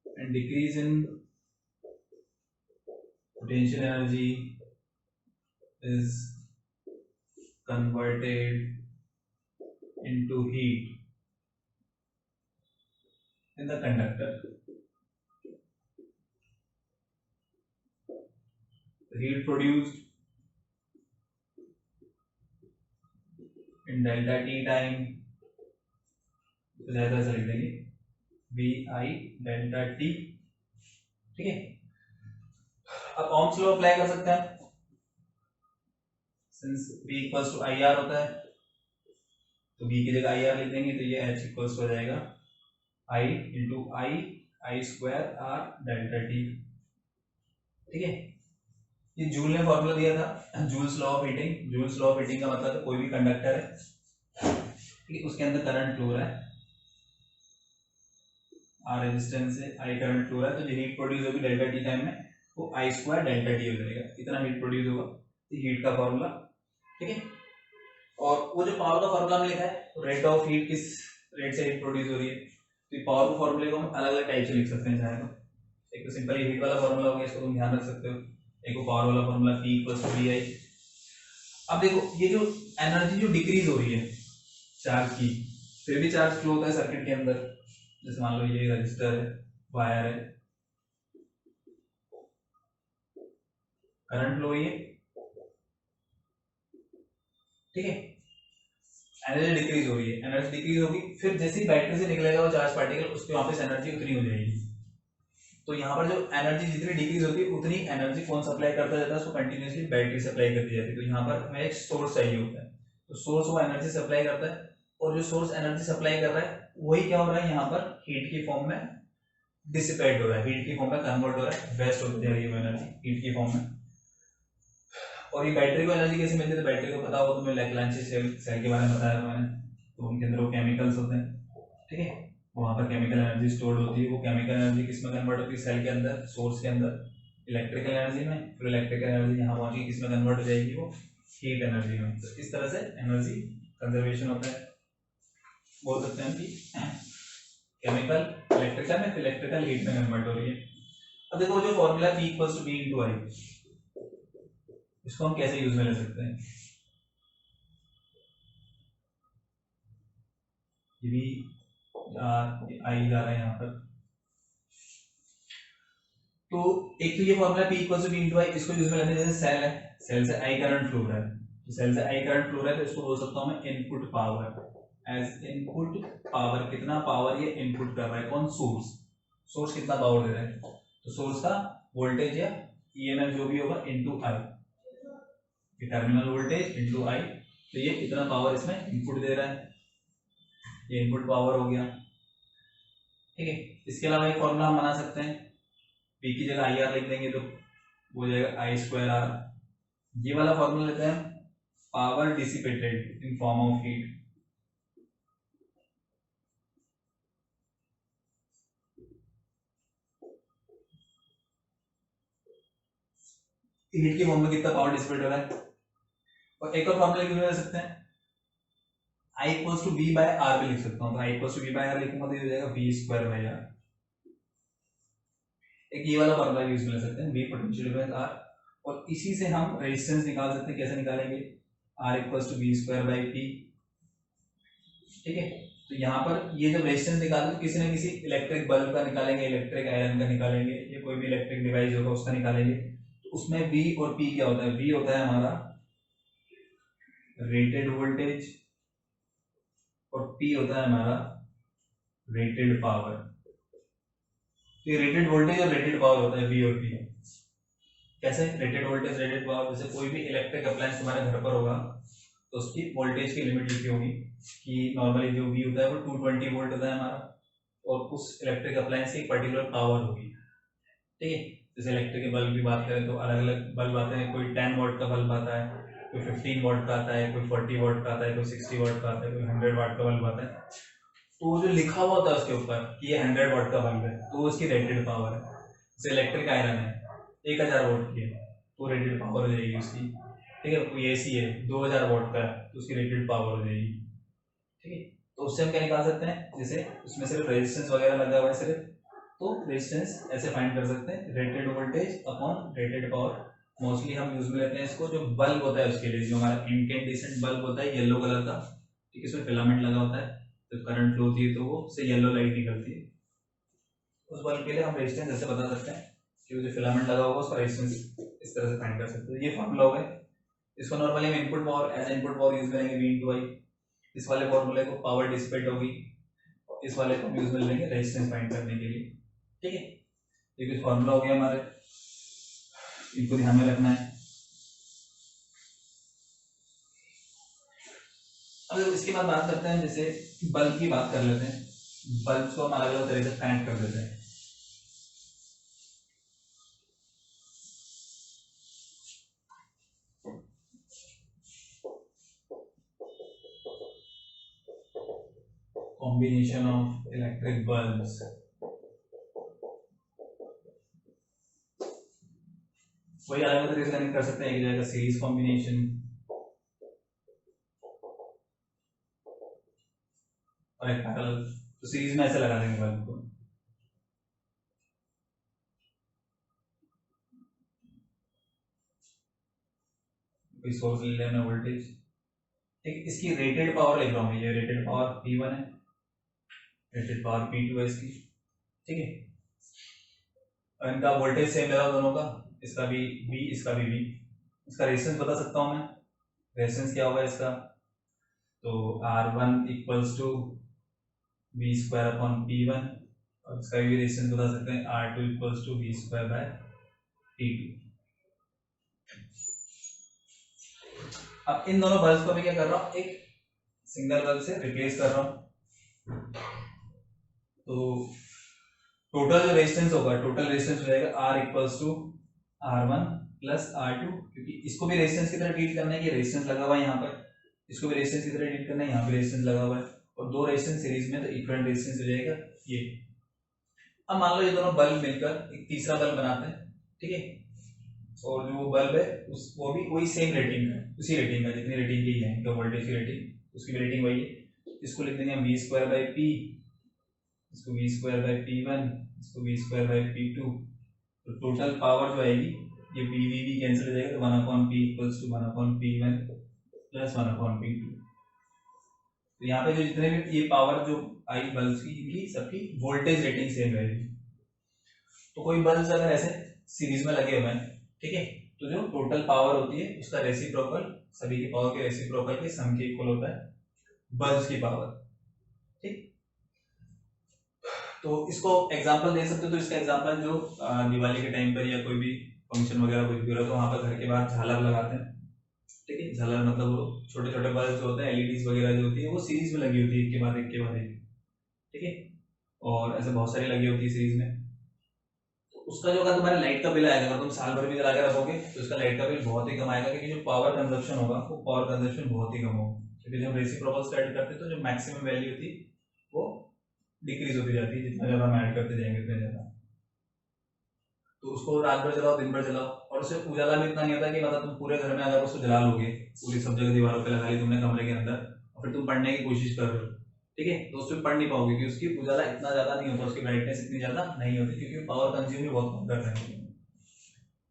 and decrease in potential energy is converted into heat in the conductor. The heat produced in delta t time, तो ज्यादा से लिख देंगे वी आई डेल्टा टी, ठीक है। अब ओम्स लॉ अप्लाई कर सकते हैं, since V equals to I R होता है, तो V की जगह आई आर लिख देंगे, तो ये H इक्वल्स हो जाएगा I into I square R delta T, ठीक है। ये जूल ने फॉर्मूला दिया था, joules law of heating. Joules law of heating का मतलब है कोई भी कंडक्टर है, ठीक है, उसके अंदर करंट फ्लो रहा है, आर रेजिस्टेंस है, आई करंट फ्लो रहा है, तो जो हीट प्रोड्यूस होगी डेल्टा टी टाइम में वो आई स्क्वायर डेल्टा टी हो जाएगा, इतना हीट प्रोड्यूस होगा, तो हीट का फॉर्मूला, ठीक है। और वो जो पावर का फॉर्मूला में लिखा है, रेट ऑफ हीट किस रेट से हीट प्रोड्यूस हो रही है, तो पावर के फॉर्मूले को हम अलग अलग टाइप से लिख सकते हैं चाहे तो। एक तो सिंपल हीट वाला फॉर्मूला हो गया, इसको तुम ध्यान रख सकते हो, एक वो पावर वाला formula P equals to VI। अब देखो ये जो एनर्जी जो डिक्रीज हो रही है चार्ज की, फिर भी चार्ज फ्लो होता है सर्किट के अंदर, जैसे मान लो ये रजिस्टर है, वायर है, करंट फ्लो हुई है, ठीक है, एनर्जी डिक्रीज हो रही है, एनर्जी डिक्रीज होगी, फिर जैसे ही बैटरी से निकलेगा वो चार्ज पार्टिकल, उसकी वापस एनर्जी उतनी हो जाएगी। तो यहाँ पर जो एनर्जी जितनी डिक्रीज होती है उतनी एनर्जी कौन सप्लाई करता जाता है, उसको कंटिन्यूअसली बैटरी सप्लाई करती जाती है। तो यहाँ पर हमें एक सोर्स चाहिए होता है, तो सोर्स वो एनर्जी सप्लाई करता है, और जो सोर्स एनर्जी सप्लाई कर रहा है वही क्या हो रहा है, यहाँ पर हीट की फॉर्म में डिसिपेट हो रहा है, हीट की फॉर्म में कन्वर्ट हो रहा है, वेस्ट होती जा रही है वो एनर्जी हीट की फॉर्म में। और ये बैटरी को एनर्जी कैसे मिलती है, तो बैटरी को पता हो, तुम्हें लैग्रांज सेल के बारे में बताया मैंने, तो उनके अंदर वो केमिकल्स होते हैं, ठीक है, वहाँ पर केमिकल एनर्जी स्टोर्ड होती है, वो केमिकल एनर्जी किस में कन्वर्ट होती है, सेल के अंदर, सोर्स के अंदर इलेक्ट्रिकल एनर्जी में, फिर इलेक्ट्रिकल एनर्जी यहाँ पहुँच के किस में कन्वर्ट हो जाएगी, वो हीट एनर्जी में। तो इस तरह से एनर्जी कंजर्वेशन होता है। बोल सकते हैं कि केमिकल इलेक्ट्रिकल में, इलेक्ट्रिकल हीट में कन्वर्ट हो रही है। अब देखो जो formula P equals to V into i, इसको हम कैसे यूज में ले सकते हैं, ये भी आई जा रहा है यहाँ पर, तो एक तो ये formula P equals to V into i, इसको यूज में लेते हैं, जैसे सेल है, सेल से आई करंट फ्लो रहा है, तो सेल से आई करंट फ्लो रहा है, तो इसको बोल सकता हूँ मैं input power, as input power, कितना पावर ये इनपुट कर रहा है, कौन, सोर्स, सोर्स कितना पावर दे रहा है, तो सोर्स का वोल्टेज या ईएमएफ जो भी होगा into I, terminal voltage into I, तो ये कितना पावर इसमें इनपुट दे रहा है, ये इनपुट पावर हो गया, ठीक है। इसके अलावा एक फॉर्मूला हम बना सकते हैं, P की जगह आई आर लिख देंगे तो हो जाएगा आई स्क्वायर आर, ये वाला फॉर्मूला लेते हैं, power dissipated in form of heat, heat की फॉर्म में कितना पावर डिसिपेट हो रहा है। और एक और फॉर्मूला क्यों ले सकते हैं, I equals to V by R भी लिख सकता हूँ, तो I equals to V by R लिखूंगा तो ये हो जाएगा V स्क्वायर बाय आर। एक ये वाला फॉर्मूला यूज में ले सकते हैं, V पोटेंशियल डिफरेंस R, और इसी से हम रेजिस्टेंस निकाल सकते हैं, कैसे निकालेंगे, R equals to V square by P, ठीक है। तो यहाँ पर ये जब रेजिस्टेंस निकालेंगे, किसी न किसी इलेक्ट्रिक बल्ब का निकालेंगे, इलेक्ट्रिक आयरन का निकालेंगे, या कोई भी इलेक्ट्रिक डिवाइस होगा उसका निकालेंगे, तो उसमें V और P क्या होता है, V होता है हमारा रेटेड वोल्टेज, और P होता है हमारा रेटेड पावर। तो ये रेटेड वोल्टेज और रेटेड पावर होता है V और P। कैसे रेटेड वोल्टेज रेटेड पावर, जैसे कोई भी इलेक्ट्रिक अप्लायंस तुम्हारे घर पर होगा तो उसकी वोल्टेज की लिमिट लिखी होगी कि नॉर्मली जो V होता है वो 220 वोल्ट होता है हमारा, और उस इलेक्ट्रिक अप्लायंस की एक पर्टिकुलर पावर होगी, ठीक है। जैसे इलेक्ट्रिक के बल्ब की बात करें तो अलग अलग बल्ब आते हैं, कोई 10 वॉट का बल्ब आता है, कोई 15 वॉट का आता है, कोई 40 वॉट का आता है, कोई 60 वॉट का आता है, कोई 100 वाट का बल्ब आता है। तो जो लिखा हुआ होता है उसके ऊपर कि ये 100 वॉट का बल्ब है, तो उसकी रेटेड पावर है। जैसे इलेक्ट्रिक आयरन है 1000 वोल्ट की है, तो रेटेड पावर हो जाएगी उसकी, ठीक है। कोई एसी है 2000 वोल्ट का है, तो उसकी रेटेड पावर हो जाएगी, ठीक है। तो उससे हम क्या निकाल सकते हैं, जैसे उसमें सिर्फ रेजिस्टेंस वगैरह लगा हुआ है सिर्फ, तो रेजिस्टेंस ऐसे फाइंड कर सकते हैं, rated voltage upon rated power. Mostly हम यूज में लेते हैं इसको, जो बल्ब होता है उसके लिए, जो हमारा इनकैंडेसेंट बल्ब होता है येलो कलर का, ठीक है, इसमें फिलामेंट लगा होता है, जब करंट फ्लो होती है तो वो से येलो लाइट निकलती है। उस बल्ब के लिए हम रेजिस्टेंस ऐसे बता सकते हैं कि जो फिलामेंट लगा होगा उसका रेजिस्टेंस इस तरह से फाइंड कर सकते हैं। ये फॉर्मूला हो गया। इसको नॉर्मली हम input power as input power use करेंगे V into I। इस वाले फॉर्मूले को पावर डिसिपेट होगी, इस वाले को यूज में लेंगे रेजिस्टेंस फाइंड करने के लिए, ठीक है। ये कुछ फॉर्मूला हो गया हमारे, इनको ध्यान में रखना है। अब इसके बाद बात करते हैं, जैसे बल्ब की बात कर लेते हैं। बल्ब को हम अलग अलग तरीके से कनेक्ट कर देते हैं। कॉम्बिनेशन ऑफ इलेक्ट्रिक बल्ब्स, वही अलग अलग तरीके से कनेक्ट कर सकते हैं। एक जाएगा सीरीज कॉम्बिनेशन और एक पैरेलल। तो सीरीज में ऐसे लगा देंगे बल्ब को, कोई सोर्स ले लेना वोल्टेज, ठीक। इसकी रेटेड पावर लिख रहा हूँ, ये रेटेड पावर P1 है, रेटेड पावर P2 है इसकी, ठीक है। और इनका वोल्टेज सेम लगा दोनों का, इसका भी V, इसका भी V। इसका रेजिस्टेंस बता सकता हूँ मैं, रेजिस्टेंस क्या होगा इसका, तो R1 equals to V square upon P1, और इसका भी रेजिस्टेंस बता सकते हैं R2 equals to V square by P2। अब इन दोनों बल्ब को मैं क्या कर रहा हूँ, एक सिंगल बल्ब से रिप्लेस कर रहा हूँ। तो टोटल जो रेजिस्टेंस होगा, टोटल रेजिस्टेंस हो जाएगा R equals to R1 plus R2, क्योंकि इसको भी रेजिस्टेंस की तरह ट्रीट करना है कि रेजिस्टेंस लगा हुआ है यहाँ पर, इसको भी रेजिस्टेंस की तरह ट्रीट करना है, यहाँ पे रेजिस्टेंस लगा हुआ है, और दो रेजिस्टेंस सीरीज में, तो इक्विवेलेंट रेजिस्टेंस हो जाएगा ये। अब मान लो ये दोनों बल्ब मिलकर एक तीसरा बल्ब बनाते हैं, ठीक है, और जो बल्ब है उस वो भी वही सेम रेटिंग है, उसी रेटिंग का, जितनी रेटिंग की है तो वोल्टेज की रेटिंग, उसकी भी रेटिंग वही है। इसको लिख देंगे V स्क्वायर बाई P, इसको V स्क्वायर बाई P1, इसको V स्क्वायर बाई P2। तो टोटल पावर जो आएगी, ये V कैंसिल हो जाएगा, तो 1/P equals to 1/P1 plus 1/P2। तो यहाँ पे जो जितने भी ये पावर जो आई बल्ब की, इनकी सबकी वोल्टेज रेटिंग सेम रहेगी। तो कोई बल्ब अगर ऐसे सीरीज में लगे हुए हैं, ठीक है, तो जो टोटल पावर होती है उसका रेसिप्रोकल, सभी की पावर के रेसिप्रोकल के सम के इक्वल होता है बल्ब की पावर, ठीक। तो इसको एग्जांपल दे सकते हो, तो इसका एग्जांपल जो दिवाली के टाइम पर या कोई भी फंक्शन वगैरह कुछ भी हो तो वहां पर घर के बाहर झालर लगाते हैं, ठीक है। झालर मतलब वो छोटे छोटे बल्ब जो होते हैं, एलईडीज वगैरह जो होती है वो सीरीज में लगी होती है, एक के बाद एक के बाद एक, ठीक है, और ऐसे बहुत सारी लगी होती है सीरीज में। उसका जो अगर तुम्हारे लाइट का बिल आएगा, अगर तुम साल भर भी जला के रखोगे तो उसका लाइट का बिल बहुत ही कम आएगा, क्योंकि जो पावर कंजप्शन होगा वो पावर कंजप्शन बहुत ही कम होगा, क्योंकि जब रेसिप्रोकल स्टार्ट करते हैं तो जो मैक्सिमम वैल्यू होती है वो डिक्रीज होती जाती है, जितना ज्यादा हम ऐड करते जाएंगे उतना ज्यादा। तो उसको रात भर जलाओ, दिन भर जलाओ, और उससे उजाला भी इतना नहीं होता कि मतलब तुम पूरे घर में अगर उसको जला लोगे, पूरी सब जगह दीवारों पे लगा ली तुमने कमरे के अंदर, और फिर तुम पढ़ने की कोशिश कर रहे हो, ठीक है, तो उसमें पढ़ नहीं पाओगे, क्योंकि उसकी उजाला इतना ज्यादा नहीं होता, उसकी ब्राइटनेस इतनी ज्यादा नहीं होती, क्योंकि पावर कंज्यूम भी बहुत कम कर रहे हैं,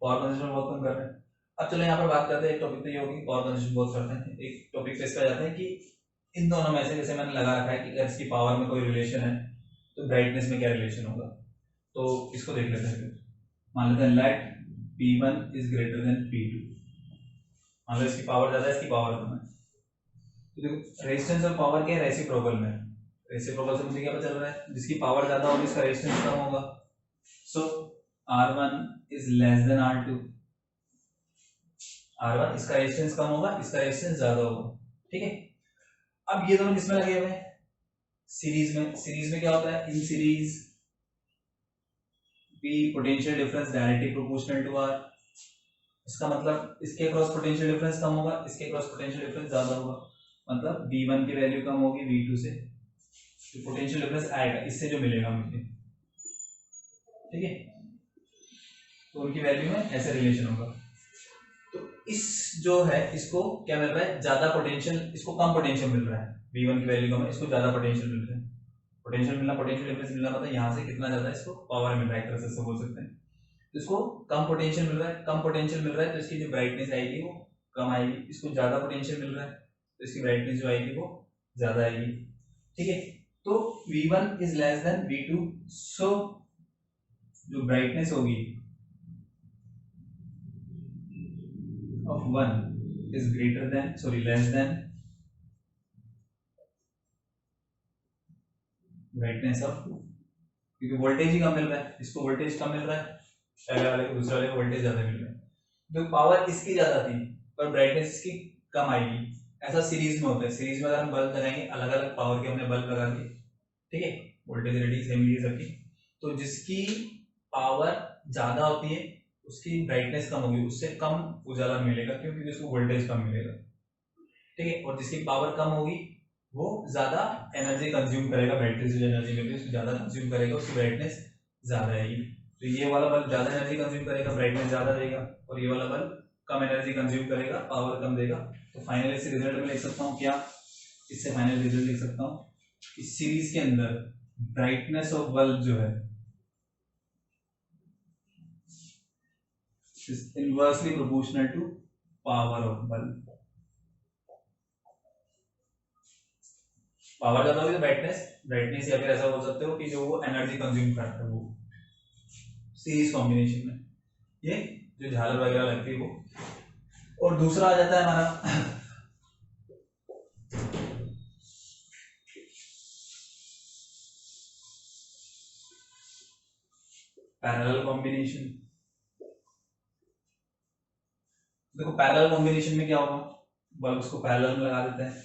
पावर कंज्यूम बहुत कम कर रहे हैं। अब चलो यहाँ पर बात करते हैं, एक टॉपिक तो ये होगी पावर कंज्यूम बहुत करते हैं, एक टॉपिक पे इसका जाते हैं कि इन दोनों में से, जैसे मैंने लगा रखा है कि अगर इसकी पावर में कोई रिलेशन है तो ब्राइटनेस में क्या रिलेशन होगा। तो इसको देख लेते हैं। मान लेते हैं light P1 is greater than P2, मान लो इसकी पावर ज्यादा है, इसकी पावर कम है। तो देखो रेजिस्टेंस और पावर क्या है, रेसिप्रोकल में, रेसिप्रोकल से मुझे क्या पता चल रहा है, जिसकी पावर ज्यादा होगी इसका रेजिस्टेंस कम होगा। सो R1 is less than R2, R1 इसका रेजिस्टेंस कम होगा, इसका रेजिस्टेंस ज्यादा होगा, ठीक है। अब ये दोनों किसमें लगे हुए हैं, सीरीज में। सीरीज में क्या होता है, in series P potential difference directly proportional to R। इसका मतलब इसके क्रॉस पोटेंशियल डिफरेंस कम होगा, इसके क्रॉस पोटेंशियल डिफरेंस ज्यादा होगा, मतलब V1 की वैल्यू कम होगी V2 से, तो पोटेंशियल डिफरेंस आएगा इससे जो मिलेगा मुझे, ठीक है। तो उनकी वैल्यू में ऐसे रिलेशन होगा। तो इस जो है इसको क्या मिल रहा है, ज्यादा पोटेंशियल, इसको कम पोटेंशियल मिल रहा है, V1 की वैल्यू कम है, इसको ज्यादा पोटेंशियल मिल रहा है, पोटेंशियल मिलना, पोटेंशियल डिफरेंस मिलना मतलब यहाँ से कितना ज्यादा इसको पावर मिल रहा है, एक तरह से बोल सकते हैं। तो इसको कम पोटेंशियल मिल रहा है, कम पोटेंशियल मिल रहा है तो इसकी जो ब्राइटनेस आएगी वो कम आएगी। इसको ज्यादा पोटेंशियल मिल रहा है तो इसकी ब्राइटनेस जो आएगी वो ज्यादा आएगी। ठीक है, तो V1 is less then V2, सो जो ब्राइटनेस होगी of 1 is greater than, sorry less than brightness of, क्योंकि वोल्टेज ही कम मिल रहा है, इसको वोल्टेज कम मिल रहा है, पहले वाले को दूसरे वाले को वोल्टेज ज्यादा मिल रहा है। तो पावर इसकी ज्यादा थी पर ब्राइटनेस इसकी कम आएगी। ऐसा सीरीज में होता है, सीरीज में अगर हम बल्ब लगाएंगे, अलग अलग पावर के हमने बल्ब लगा दिए, ठीक है, वोल्टेज रेटिंग सेम ही सबकी, तो जिसकी पावर ज्यादा होती है उसकी ब्राइटनेस कम होगी, उससे कम उजाला मिलेगा क्योंकि उसको वोल्टेज कम मिलेगा। ठीक है, और जिसकी पावर कम होगी वो ज्यादा एनर्जी कंज्यूम करेगा, बैटरी से जो एनर्जी मिलती है उसको ज्यादा कंज्यूम करेगा, उसकी ब्राइटनेस ज्यादा आएगी। तो ये वाला बल्ब ज्यादा एनर्जी कंज्यूम करेगा, ब्राइटनेस ज्यादा देगा, और ये वाला बल्ब कम एनर्जी कंज्यूम करेगा, पावर कम देगा। तो फाइनली इस रिजल्ट में लिख सकता हूँ क्या, इससे फाइनल रिजल्ट लिख सकता हूँ इस सीरीज के अंदर ब्राइटनेस ऑफ बल्ब जो है is inversely proportional to power of bulb. Power ज्यादा होगी तो ब्राइटनेस, ब्राइटनेस या फिर ऐसा बोल सकते हो कि जो वो एनर्जी कंज्यूम करता है वो सीरीज कॉम्बिनेशन में, ये जो झालर वगैरह लगती है वो। और दूसरा आ जाता है हमारा पैरेलल कॉम्बिनेशन। देखो पैरेलल कॉम्बिनेशन में क्या होगा, बल्ब को पैरेलल में लगा देते हैं,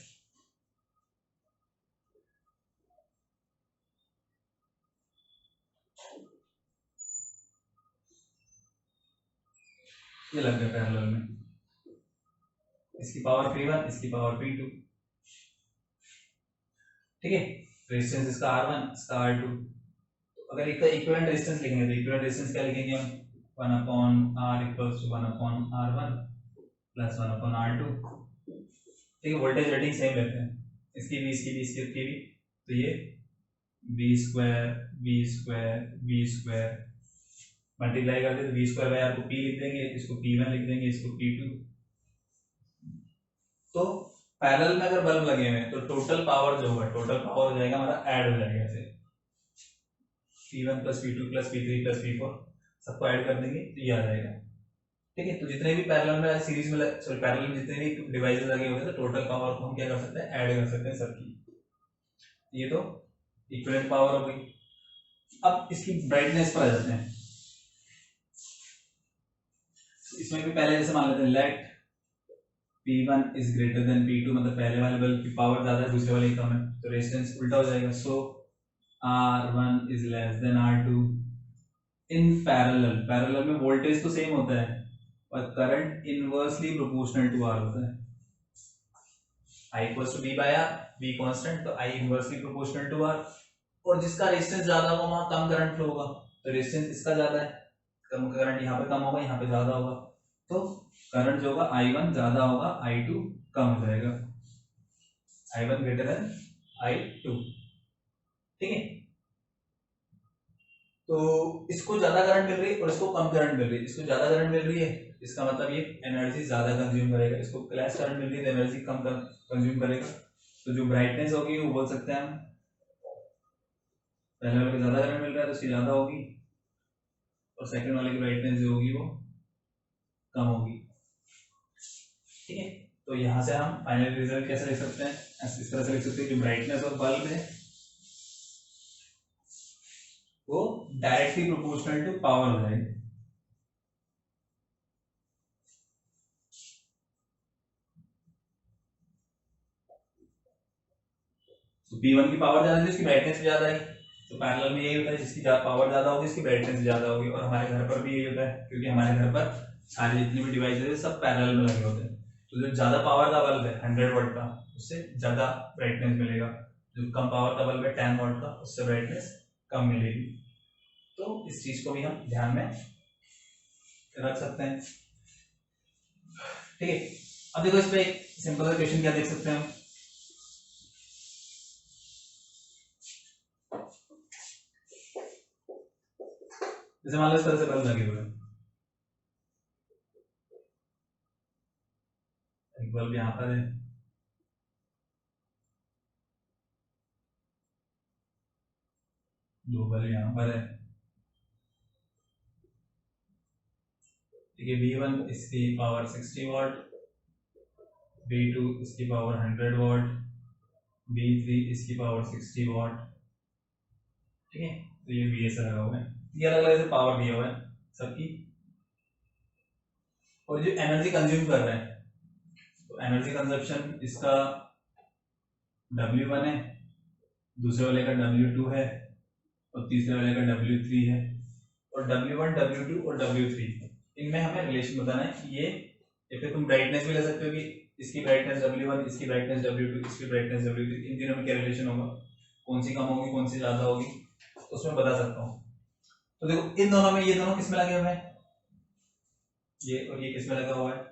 ये लग गया पैरेलल में, इसकी पावर P1 इसकी पावर P2, ठीक है, रेजिस्टेंस इसका R1 इसका R2। तो अगर इसका इक्विवेलेंट रेजिस्टेंस लिखेंगे तो इक्विवेलेंट रेजिस्टेंस क्या लिखेंगे हम, 1/R equals to 1/R1 plus 1/R2। ठीक है, वोल्टेज रेटिंग सेम लेते हैं, इसकी भी इसकी भी इसकी भी, तो ये v square v square v square multiply कर दे तो v स्क्वायर बाय r को p लिख देंगे, इसको p1 लिख देंगे, इसको p2। तो पैरेलल में अगर बल्ब लगे हुए हैं तो टोटल पावर जो होगा, टोटल पावर हो जाएगा हमारा ऐड हो जाएगा ऐसे, p1 plus p2 plus p3 plus p4 सबको ऐड कर देंगे तो ये आ जाएगा। ठीक है, तो जितने भी पैरेलल में सीरीज में सॉरी पैरेलल में जितने भी डिवाइसेस लगे होते हैं तो टोटल पावर को हम क्या कर सकते हैं, ऐड कर सकते हैं सबकी। ये तो इक्विवेलेंट पावर हो गई। अब इसकी ब्राइटनेस पर आ जाते हैं, इसमें भी पहले जैसे मान लेते हैं late P1 is greater than P2, मतलब पहले वाले बल्ब की पावर ज्यादा है दूसरे वाले की कम है, तो रेजिस्टेंस उल्टा हो जाएगा, so R1 is less than R2 in parallel. Parallel में वोल्टेज तो सेम होता है और current inversely proportional to R होता है, I equals to V by R, V constant, तो I inversely proportional to R, और जिसका रेजिस्टेंस ज्यादा होगा वहां कम करंट फ्लो होगा, तो रेजिस्टेंस इसका ज्यादा है, कम करंट यहाँ पे कम होगा यहाँ पे ज्यादा होगा, तो करंट जो होगा I1 ज्यादा होगा I2 कम हो जाएगा, I1 ग्रेटर देन I2। ठीक है, तो इसको ज्यादा करंट मिल रही है और इसको कम करंट मिल रही है, इसको ज्यादा करंट मिल रही है इसका मतलब ये एनर्जी ज्यादा कंज्यूम करेगा, इसको लेस करंट मिल रही है तो एनर्जी कम कंज्यूम करेगा। तो जो ब्राइटनेस होगी वो बोल सकते हैं हम, पहले वाले को ज्यादा करंट मिल रहा है तो उसकी ज्यादा होगी, और सेकंड वाले की ब्राइटनेस जो होगी वो कम होगी। ठीक है, तो यहाँ से हम फाइनल रिजल्ट कैसे लिख सकते हैं, इस तरह से लिख सकते हैं कि ब्राइटनेस ऑफ बल्ब है वो डायरेक्टली प्रोपोर्शनल टू पावर हो जाएगी। तो P1 की पावर ज्यादा थी उसकी ब्राइटनेस भी ज्यादा है, तो पैरेलल में यही होता है जिसकी पावर ज्यादा होगी उसकी ब्राइटनेस ज्यादा होगी, और हमारे घर पर भी यही होता है क्योंकि हमारे घर पर सारे जितने भी डिवाइसेस है सब पैरेलल में लगे होते हैं। तो जो ज्यादा पावर का बल्ब है 100 वाट का उससे ज्यादा ब्राइटनेस मिलेगा, जो कम पावर का बल्ब है 10 वाट का उससे ब्राइटनेस कम मिलेगी। तो इस चीज को भी हम ध्यान में रख सकते हैं। ठीक है, अब देखो इस पे एक सिंपल सा क्वेश्चन क्या देख सकते हैं हम, जैसे मान लो इस तरह से बल्ब लगे हुए हैं, एक बल्ब यहाँ पर है, दो बल्ब यहाँ पर है, ठीक है। V1 इसकी पावर 60 वाट, V2 इसकी पावर 100 वाट, V3 इसकी पावर 60 वाट, ठीक है। तो ये VS लगा हुआ है, ये अलग अलग से पावर दिया हुआ है सबकी, और जो एनर्जी कंज्यूम कर रहे हैं, तो एनर्जी कंजप्शन इसका W1 है, दूसरे वाले का W2 है, और तीसरे वाले का W3 है, और W1 W2 और W3 इनमें हमें रिलेशन बताना है कि ये, या फिर तुम ब्राइटनेस भी ले सकते हो कि इसकी ब्राइटनेस W1, इसकी ब्राइटनेस W2, इसकी ब्राइटनेस W3, इन तीनों में क्या रिलेशन होगा, कौन सी कम होगी कौन सी ज्यादा होगी, तो उसमें बता सकता हूँ। तो देखो इन दोनों में, ये दोनों किसमें लगे हुए हैं, ये और ये किसमें लगा हुआ है,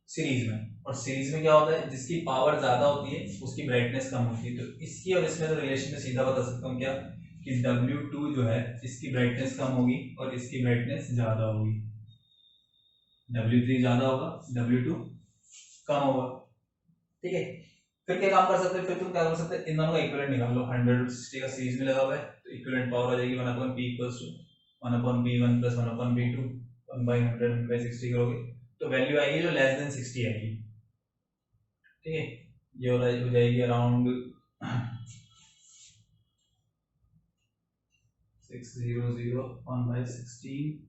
सीरीज में। और सीरीज में क्या होता है, जिसकी पावर ज्यादा होती है उसकी ब्राइटनेस कम होती है। तो इसकी और इसमें तो रिलेशन में सीधा बता सकता हूँ क्या, कि W2 जो है इसकी ब्राइटनेस कम होगी और इसकी ब्राइटनेस ज्यादा होगी, W3 ज्यादा होगा, W2 कम होगा, ठीक है। फिर क्या काम कर सकते हैं, फिर तुम क्या कर सकते हैं, इन दोनों का इक्विवेलेंट निकाल लो। 100 का सीरीज में लगा हुआ है, तो इक्विवेलेंट पावर आ जाएगी 1/p = 1/p1 + 1/p2, 1/100 1/60 करोगे तो वैल्यू आएगी जो लेस देन 60 आएगी, ठीक है। ये हो जाएगी अराउंड 600 1/16,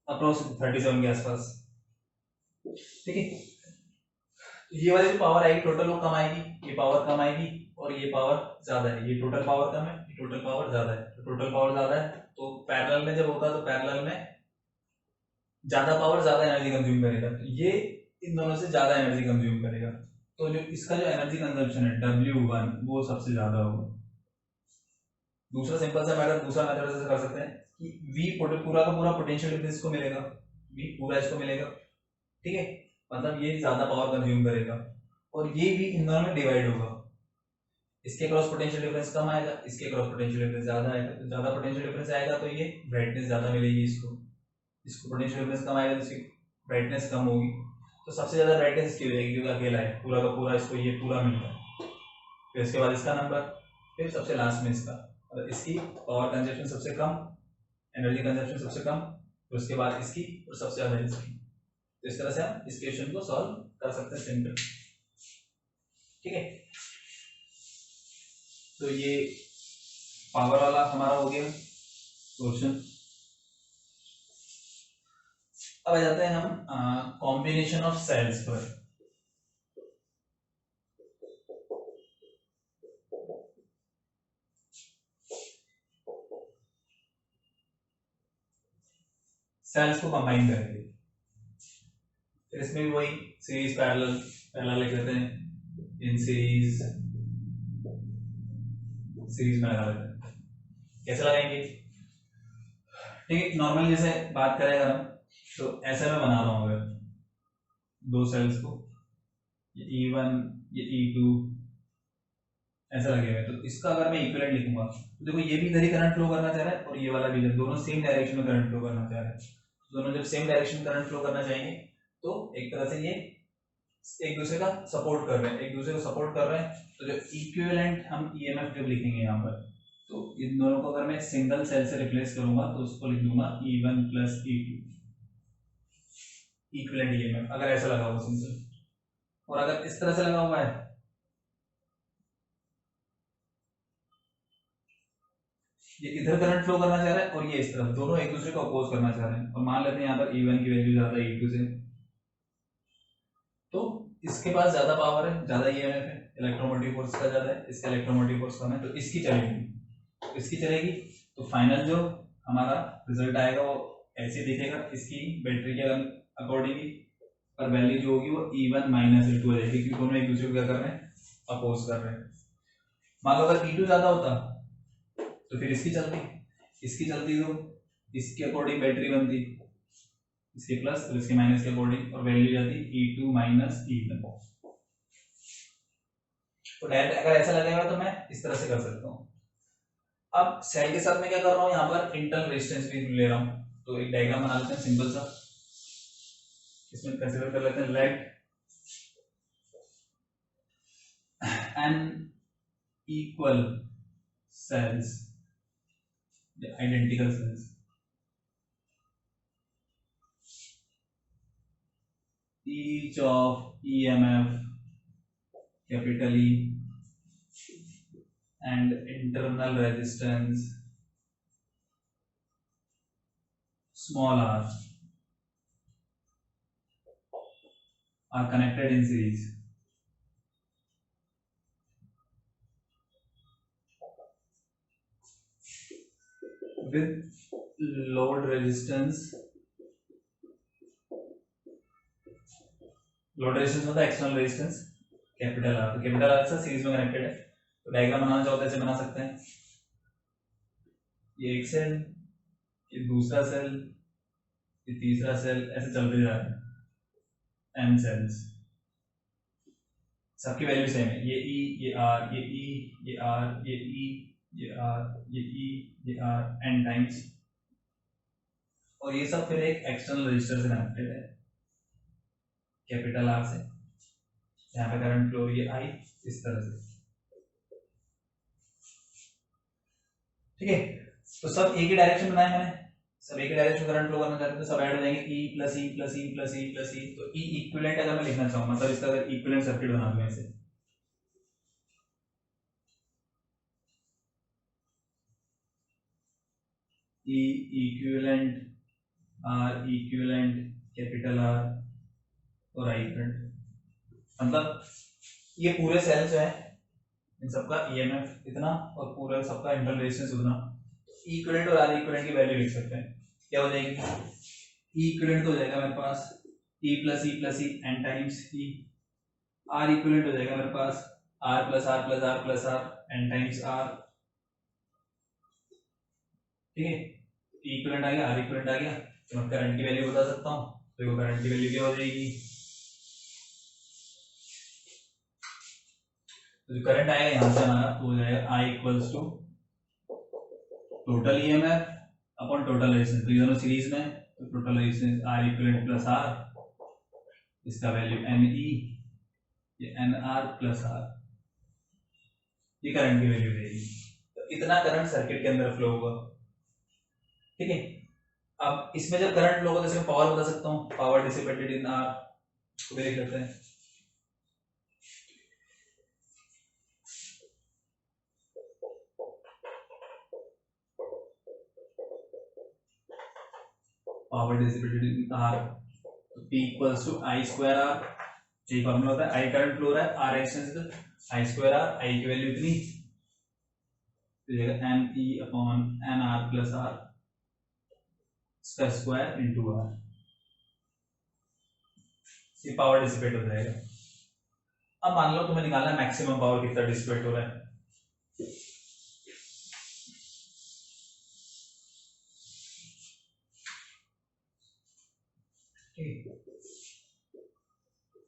अप्रोक्स 37 के आसपास, ठीक है। ये वाली जो पावर आएगी टोटल वो कम आएगी, ये पावर कम आएगी, और ये पावर ज्यादा है, ये टोटल पावर कम है, ये टोटल पावर ज्यादा है। तो टोटल पावर ज्यादा है तो पैरेलल में जब होता है तो पैरेलल में ज्यादा पावर ज्यादा एनर्जी कंज्यूम करेगा, तो ये इन दोनों से ज्यादा एनर्जी कंज्यूम करेगा। तो जो इसका जो एनर्जी कंजम्पशन है W1 वो सबसे ज्यादा होगा। दूसरा सिंपल सा मैटर, दूसरा मेथड से कर सकते हैं कि V पूरा का पूरा पोटेंशियल डिफरेंस को मिलेगा, V पूरा इसको मिलेगा, ठीक है। मतलब ये ज्यादा पावर कंज्यूम करेगा, और ये भी इन दोनों में डिवाइड होगा, इसके क्रॉस पोटेंशियल डिफरेंस कम आएगा, इसके क्रॉस पोटेंशियल डिफरेंस ज्यादा आएगा। तो ज्यादा पोटेंशियल डिफरेंस आएगा तो ये ब्राइटनेस ज्यादा मिलेगी इसको, इसको पोटेंशियल डिफरेंस कम आएगा तो इसकी ब्राइटनेस कम होगी। तो सबसे ज्यादा ब्राइटनेस इसकी हो जाएगी क्योंकि अकेला है, पूरा का पूरा इसको ये पूरा मिल रहा है। फिर इसके बाद इसका नंबर, फिर सबसे लास्ट में इसका, मतलब इसकी पावर कंजप्शन सबसे कम, एनर्जी कंजप्शन सबसे कम, फिर उसके बाद इसकी, और सबसे ज्यादा इसकी। तो इस तरह से हम इस क्वेश्चन को सॉल्व कर सकते हैं सिंपल, ठीक है। तो ये पावर वाला हमारा हो गया क्वेश्चन। अब आ जाते हैं हम कॉम्बिनेशन ऑफ सेल्स पर। सेल्स को कंबाइन करेंगे, फिर इसमें भी वही सीरीज पैरेलल, पहला लिख लेते हैं इन सीरीज, सीरीज में लगा लेते हैं। कैसे लगाएंगे, ठीक है। नॉर्मल जैसे बात करें अगर हम, तो ऐसे में बना रहा हूं, अगर दो सेल्स को, ये E1 ये E2 ऐसा लगे हुए, तो इसका अगर मैं इक्विवेलेंट लिखूंगा तो देखो ये भी इधर ही करंट फ्लो करना चाह रहा है और ये वाला भी इधर, दोनों सेम डायरेक्शन में करंट फ्लो करना चाह रहे हैं। दोनों जब सेम डायरेक्शन में करंट फ्लो करना चाहेंगे तो एक तरह से ये एक दूसरे का सपोर्ट कर रहे हैं, एक दूसरे को सपोर्ट कर रहे हैं। तो जो इक्विवेलेंट हम ईएमएफ जब लिखेंगे यहाँ पर, तो इन दोनों को अगर मैं सिंगल सेल से रिप्लेस करूंगा तो उसको लिख दूंगा E1 + E2, इक्विवेलेंट ईएमएफ, अगर ऐसा लगा हुआ सिंपल। और अगर इस तरह से लगा हुआ है, ये इधर करंट फ्लो करना चाह रहा है और ये इस तरफ, दोनों एक दूसरे को अपोज करना चाह रहे हैं, और मान लेते हैं यहाँ पर E1 की वैल्यू ज्यादा है E2 से, तो इसके पास ज्यादा पावर है, ज्यादा ईएमएफ है, इलेक्ट्रोमोटिव फोर्स का ज्यादा है, इसका इलेक्ट्रोमोटिव फोर्स कम है, तो इसकी चलेगी, तो इसकी चलेगी। तो फाइनल जो हमारा रिजल्ट आएगा वो ऐसे दिखेगा इसकी बैटरी के अकॉर्डिंगली, और वैल्यू जो होगी वो E1 - E2 हो जाएगी, क्योंकि दोनों एक दूसरे को क्या कर रहे हैं, अपोज कर रहे हैं। मान लो अगर E2 ज्यादा होता तो फिर इसकी चलती, इसकी चलती तो इसके अकॉर्डिंग बैटरी बनती, इसके प्लस और इसके माइनस के अकॉर्डिंग, और वैल्यू जाती E2 माइनस E1। तो डायरेक्ट अगर ऐसा लगेगा तो मैं इस तरह से कर सकता हूँ। अब सेल के साथ मैं क्या कर रहा हूँ, यहाँ पर इंटरनल रेजिस्टेंस भी ले रहा हूँ। तो एक डायग्राम बना लेते हैं सिंपल सा, इसमें कंसीडर कर लेते हैं late n equal cells, identical cells, each of EMF capital E and internal resistance small r are connected in series. With load resistance मतलब एक्सटर्नल रेजिस्टेंस कैपिटल आर, तो कैपिटल आर से series में connected है। तो diagram बनाना चाहो तो ऐसे बना सकते हैं, ये एक सेल, ये दूसरा सेल, ये तीसरा सेल, ऐसे चलते जा रहे हैं एन सेल्स, सबकी वैल्यू सेम है, ये ई, ये आर, ये ई, ये आर, ये ई, ये आर, ये ई, ये आर एन टाइम्स, और ये सब फिर एक एक्सटर्नल रजिस्टर से कनेक्टेड है कैपिटल आर से। यहाँ पे करंट फ्लो ये आई इस तरह से, ठीक है। तो सब एक ही डायरेक्शन बनाया मैंने, सब एक ही डायरेक्शन करंट फ्लो करना चाहते हैं, तो सब ऐड हो जाएंगे e plus e plus e plus e plus e. तो ई इक्विवेलेंट अगर मैं लिखना चाहूँ, मतलब इसका अगर इक्विवेलेंट सर्किट बना दूं ऐसे, e equivalent r equivalent capital r और आई करंट, मतलब ये पूरे सेल जो है इन सबका ईएमएफ इतना और पूरा सबका इंटरनल रेजिस्टेंस उतना, इक्विवेलेंट और आर इक्विवेलेंट की वैल्यू लिख सकते हैं। क्या हो जाएगी, ई इक्विवेलेंट तो हो जाएगा मेरे पास e plus e n times e, r equivalent हो जाएगा मेरे पास r plus r plus r plus r n times r, ठीक है। ई इक्विवेलेंट आ गया, आर इक्विवेलेंट आ गया, तो मैं करंट की वैल्यू बता सकता हूँ। तो देखो करंट की वैल्यू क्या हो जाएगी, तो जो करंट आएगा यहाँ से हमारा तो हो जाएगा i equals to total EMF upon total resistance, तो ये दोनों सीरीज में, तो total resistance r equivalent plus r, इसका वैल्यू एन ई, ये एन आर प्लस आर, ये करंट की वैल्यू रहेगी। तो इतना करंट सर्किट के अंदर फ्लो होगा, ठीक है। अब इसमें जब करंट फ्लो होगा तो इसमें पावर बता सकता हूँ, पावर डिसिपेटेड इन आर, तो देख लेते हैं। Power dissipated in r, P equals to i square r, यही फॉर्मूला होता है, आई करंट फ्लो रहा है, r resistance, i square are, आई की वैल्यू इतनी, तो जाएगा n e upon n are plus r इसका स्क्वायर इनटू आर, ये पावर डिसिपेट हो जाएगा। अब मान लो तुम्हें निकालना है मैक्सिमम पावर कितना डिसिपेट हो रहा है,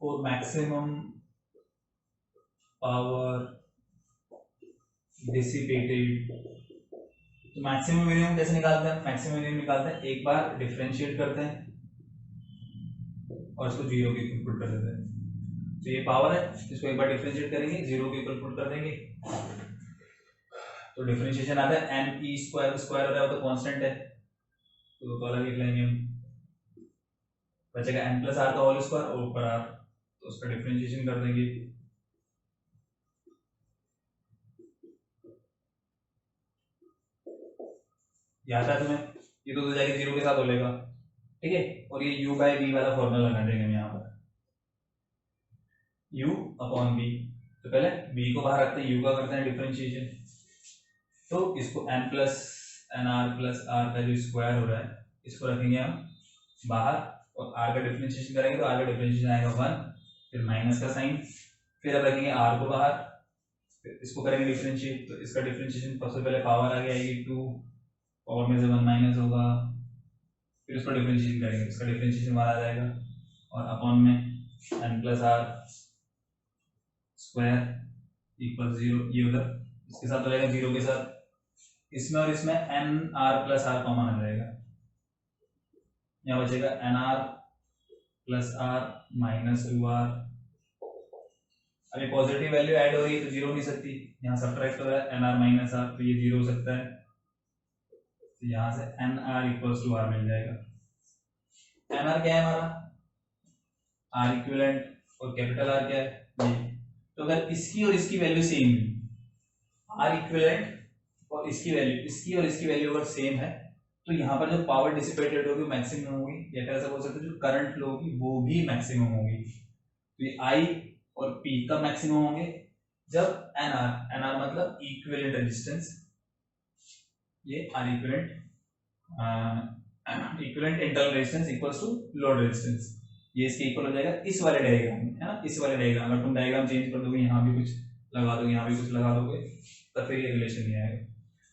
for maximum power dissipated, तो मैक्सिमम मिनिमम कैसे निकालते हैं, मैक्सिमम मिनिमम निकालते हैं एक बार डिफरेंशिएट करते हैं और इसको जीरो के इक्वल पुट कर देते हैं, तो ये पावर है, इसको एक बार डिफरेंशिएट करेंगे जीरो के इक्वल पुट कर देंगे, तो डिफरेंशिएशन आता है एन ई स्क्वायर, स्क्वायर हो रहा है वो तो कांस्टेंट है, तो अलग लिख लेंगे हम, बचेगा एन प्लस आर का होल स्क्वायर और ऊपर आर, तो उसका डिफरेंशिएशन कर देंगे, याद है तुम्हें, ये तो हो जाएगा जीरो के साथ हो लेगा, ठीक है। और ये u बाई बी वाला फॉर्मूला लगा देंगे हम यहाँ पर, u अपॉन बी, तो पहले b को बाहर रखते हैं, u का करते हैं डिफरेंशिएशन, तो इसको n plus n are plus R का जो स्क्वायर हो रहा है इसको रखेंगे हम बाहर, और r का डिफरेंशिएशन करेंगे तो r का डिफरेंशिएशन आएगा 1, फिर माइनस का साइन, फिर अब रखेंगे r को बाहर, फिर इसको करेंगे डिफरेंशिएट, तो इसका डिफरेंशिएशन सबसे पहले पावर आ गया 2, पावर में से 1 माइनस होगा, फिर उसको डिफरेंशिएशन करेंगे, इसका डिफरेंशिएशन बाहर आ जाएगा और अपॉन में n plus R square equal 0, ये उधर इसके साथ हो जाएगा 0 के साथ, इसमें और इसमें n are plus r common आ जाएगा, यहाँ बचेगा n are plus r minus 2r। अभी पॉजिटिव वैल्यू ऐड हो रही है तो जीरो नहीं सकती, यहाँ सब्ट्रैक्ट हो रहा है एन आर माइनस आर, तो ये जीरो हो सकता है, तो यहाँ से n r equals to r मिल जाएगा। एन आर क्या है हमारा, आर इक्विवेलेंट, और कैपिटल आर क्या है ये। तो अगर इसकी और इसकी वैल्यू सेम है, आर इक्विवेलेंट और इसकी और इसकी वैल्यू अगर सेम है, तो यहाँ पर जो पावर डिसिपेटेड होगी मैक्सिमम होगी, या फिर ऐसा बोल सकते हैं जो करंट फ्लो होगी वो भी मैक्सिमम होगी। तो ये आई और पी कब मैक्सिमम होंगे, जब एन आर मतलब इक्विवेलेंट रेजिस्टेंस, ये R equivalent internal resistance equals to load resistance, ये इसके इक्वल हो जाएगा इस वाले डायग्राम में, है ना। इस वाले डायग्राम, अगर तुम डायग्राम चेंज कर दोगे, यहाँ भी कुछ लगा दोगे, यहाँ भी कुछ लगा दोगे, तो फिर ये रिलेशन नहीं आएगा।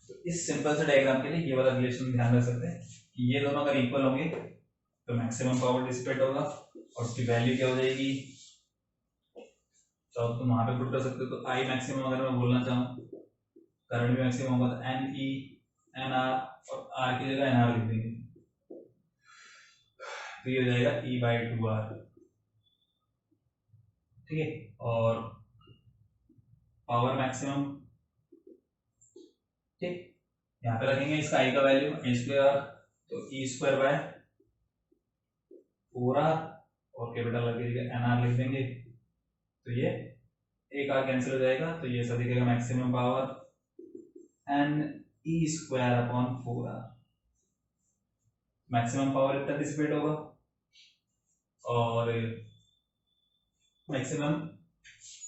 तो इस सिंपल से डायग्राम के लिए ये वाला रिलेशन ध्यान रख सकते हैं कि ये दोनों अगर इक्वल होंगे तो मैक्सिमम पावर डिसिपेट होगा, और उसकी वैल्यू क्या हो जाएगी, तो तुम वहां पे पुट कर सकते हो। तो आई मैक्सिमम अगर मैं बोलना चाहूँ, करंट भी मैक्सिमम होगा, तो एन ई एन आर, और आर की जगह एन आर लिख देंगे, तो ये हो जाएगा ई बाई 2r, ठीक है। और पावर मैक्सिमम, ठीक, यहाँ पे रखेंगे इसका आई का वैल्यू ए स्क्वायर आर, तो ई स्क्वायर बाय 4r, और कैपिटल आर की जगह एन आर लिख देंगे, तो ये एक आर कैंसिल हो जाएगा, तो ये सब दिखेगा maximum power n E square upon 4r, maximum power इतना डिसिपेट होगा, और मैक्सिमम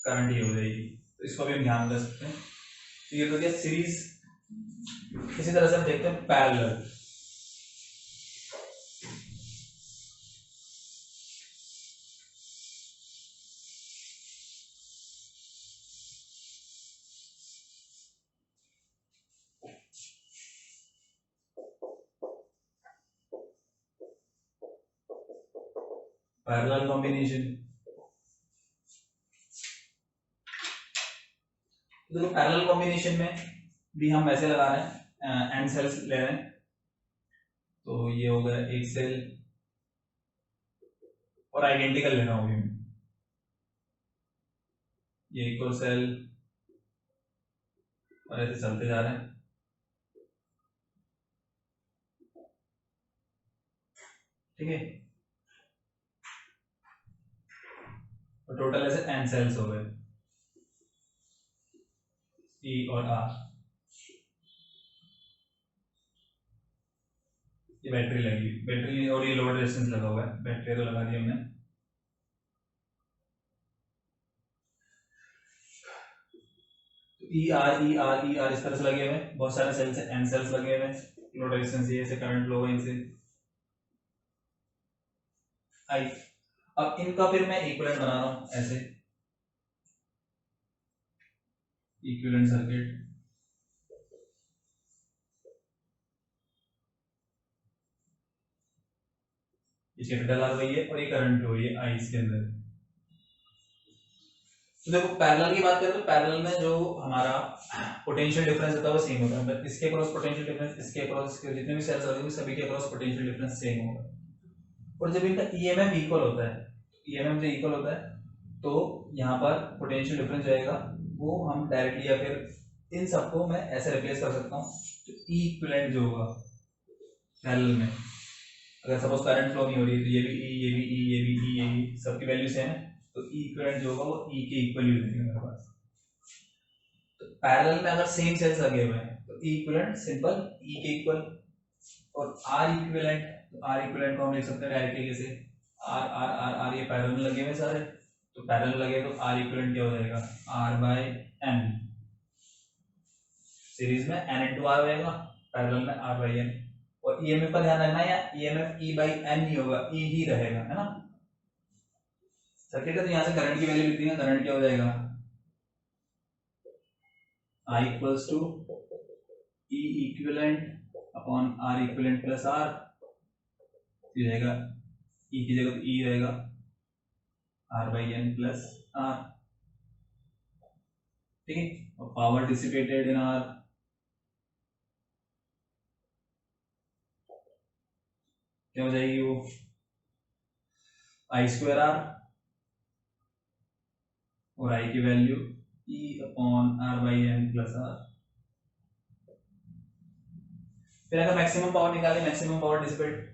करंट ये हो जाएगी, तो इसको भी हम ध्यान रख सकते हैं। तो ये तो क्या सीरीज, इसी तरह से हम देखते हैं पैरेलल। पैरेलल कॉम्बिनेशन, तो पैरेलल कॉम्बिनेशन में भी हम ऐसे लगा रहे हैं, एन सेल्स ले रहे हैं, तो ये हो गया एक सेल, और आइडेंटिकल लेना होगी, ये एक और सेल, और ऐसे चलते जा रहे हैं, ठीक है। तो टोटल ऐसे एन सेल्स हो गए, ई और आर। ये बैटरी लगी, बैटरी, और ये लोड रेजिस्टेंस लगा हुआ है, बैटरी तो लगा दी हमने। ई आर इस तरह से लगे हुए, बहुत सारे सेल्स है, एन सेल्स लगे हुए, लोड रेजिस्टेंस ये से करंट फ्लो है इनसे आई। अब इनका फिर मैं इक्विवेलेंट बना रहा हूं ऐसे, इक्विवेलेंट सर्किट, ये कैपिटल आर वही है, और ये करंट फ्लो है आई इसके अंदर। तो देखो पैरेलल की बात करें तो पैरेलल में जो हमारा पोटेंशियल डिफरेंस होता है वो सेम होता है, बट इसके अक्रॉस पोटेंशियल डिफरेंस, इसके अक्रॉस जितने भी सेल्स होंगे सभी के अक्रॉस पोटेंशियल डिफरेंस सेम होगा। और जब इनका ईएमएफ इक्वल होता है, ईएमएफ जो इक्वल होता है, तो यहाँ पर पोटेंशियल डिफरेंस जाएगा, वो हम डायरेक्टली या फिर इन सबको मैं ऐसे रिप्लेस कर सकता हूँ, तो ई इक्विवेलेंट जो होगा पैरेलल में, अगर सपोज करंट फ्लो नहीं हो रही है तो ये भी ई, ये भी ई, ये भी ई, ये भी सबकी वैल्यू सेम है, तो ई इक्विवेलेंट जो होगा वो ई के इक्वल ही होगा मेरे पास। तो पैरेलल में अगर सेम सेल्स लगे हुए हैं तो ई इक्विवेलेंट सिंपल ई के इक्वल, और आर इक्विवेलेंट, तो आर इक्विवेलेंट को हम लिख सकते हैं डायरेक्टली कैसे, आर आर आर आर, ये पैरेलल में लगे हुए सारे, तो पैरेलल लगे तो आर इक्विवेलेंट क्या हो जाएगा, आर बाय एन, सीरीज में एन इंटू आर होगा, पैरेलल में आर बाई एन। और ईएमएफ का ध्यान रखना, या ईएमएफ ई बाई एन नहीं होगा, ई ही रहेगा, है ना। सर्किट है तो यहाँ से करंट की वैल्यू लिख देंगे, करंट क्या हो जाएगा, i equals to e equivalent upon r equivalent plus r, ये रहेगा ई की जगह ई रहेगा r by n plus r, ठीक है। और पावर डिसिपेटेड इन आर क्या हो जाएगी वो आई स्क्वायर आर, और आई की value E upon are by n plus R. फिर अगर मैक्सिमम पावर निकाले, मैक्सिमम पावर डिसिपेट,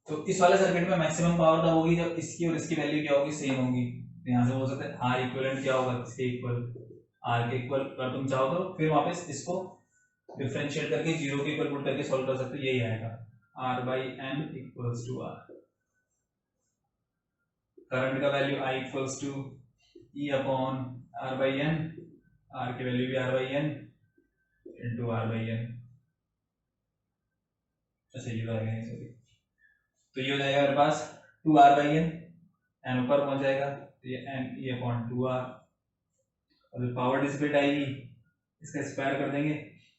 तो इस वाले सर्किट में मैक्सिमम पावर तब होगी जब इसकी और इसकी वैल्यू क्या होगी, सेम होगी। तो यहाँ से बोल सकते हैं आर इक्विवेलेंट क्या होगा, इसके इक्वल, आर के इक्वल। अगर तुम चाहो तो फिर वापस इसको डिफरेंशिएट करके जीरो के इक्वल पुट करके सॉल्व कर सकते हो, यही आएगा r by n equals to r. Current का value i equals to e upon are by n, r की वैल्यू भी r by n into r by n. अच्छा ये तो आएगा नहीं, सॉरी, तो ये हो जाएगा मेरे पास 2r बाई एन, एन ऊपर पहुंच जाएगा तो ये एन ई अपॉन 2r, और जो पावर डिसिपेट आएगी इसका स्क्वायर कर देंगे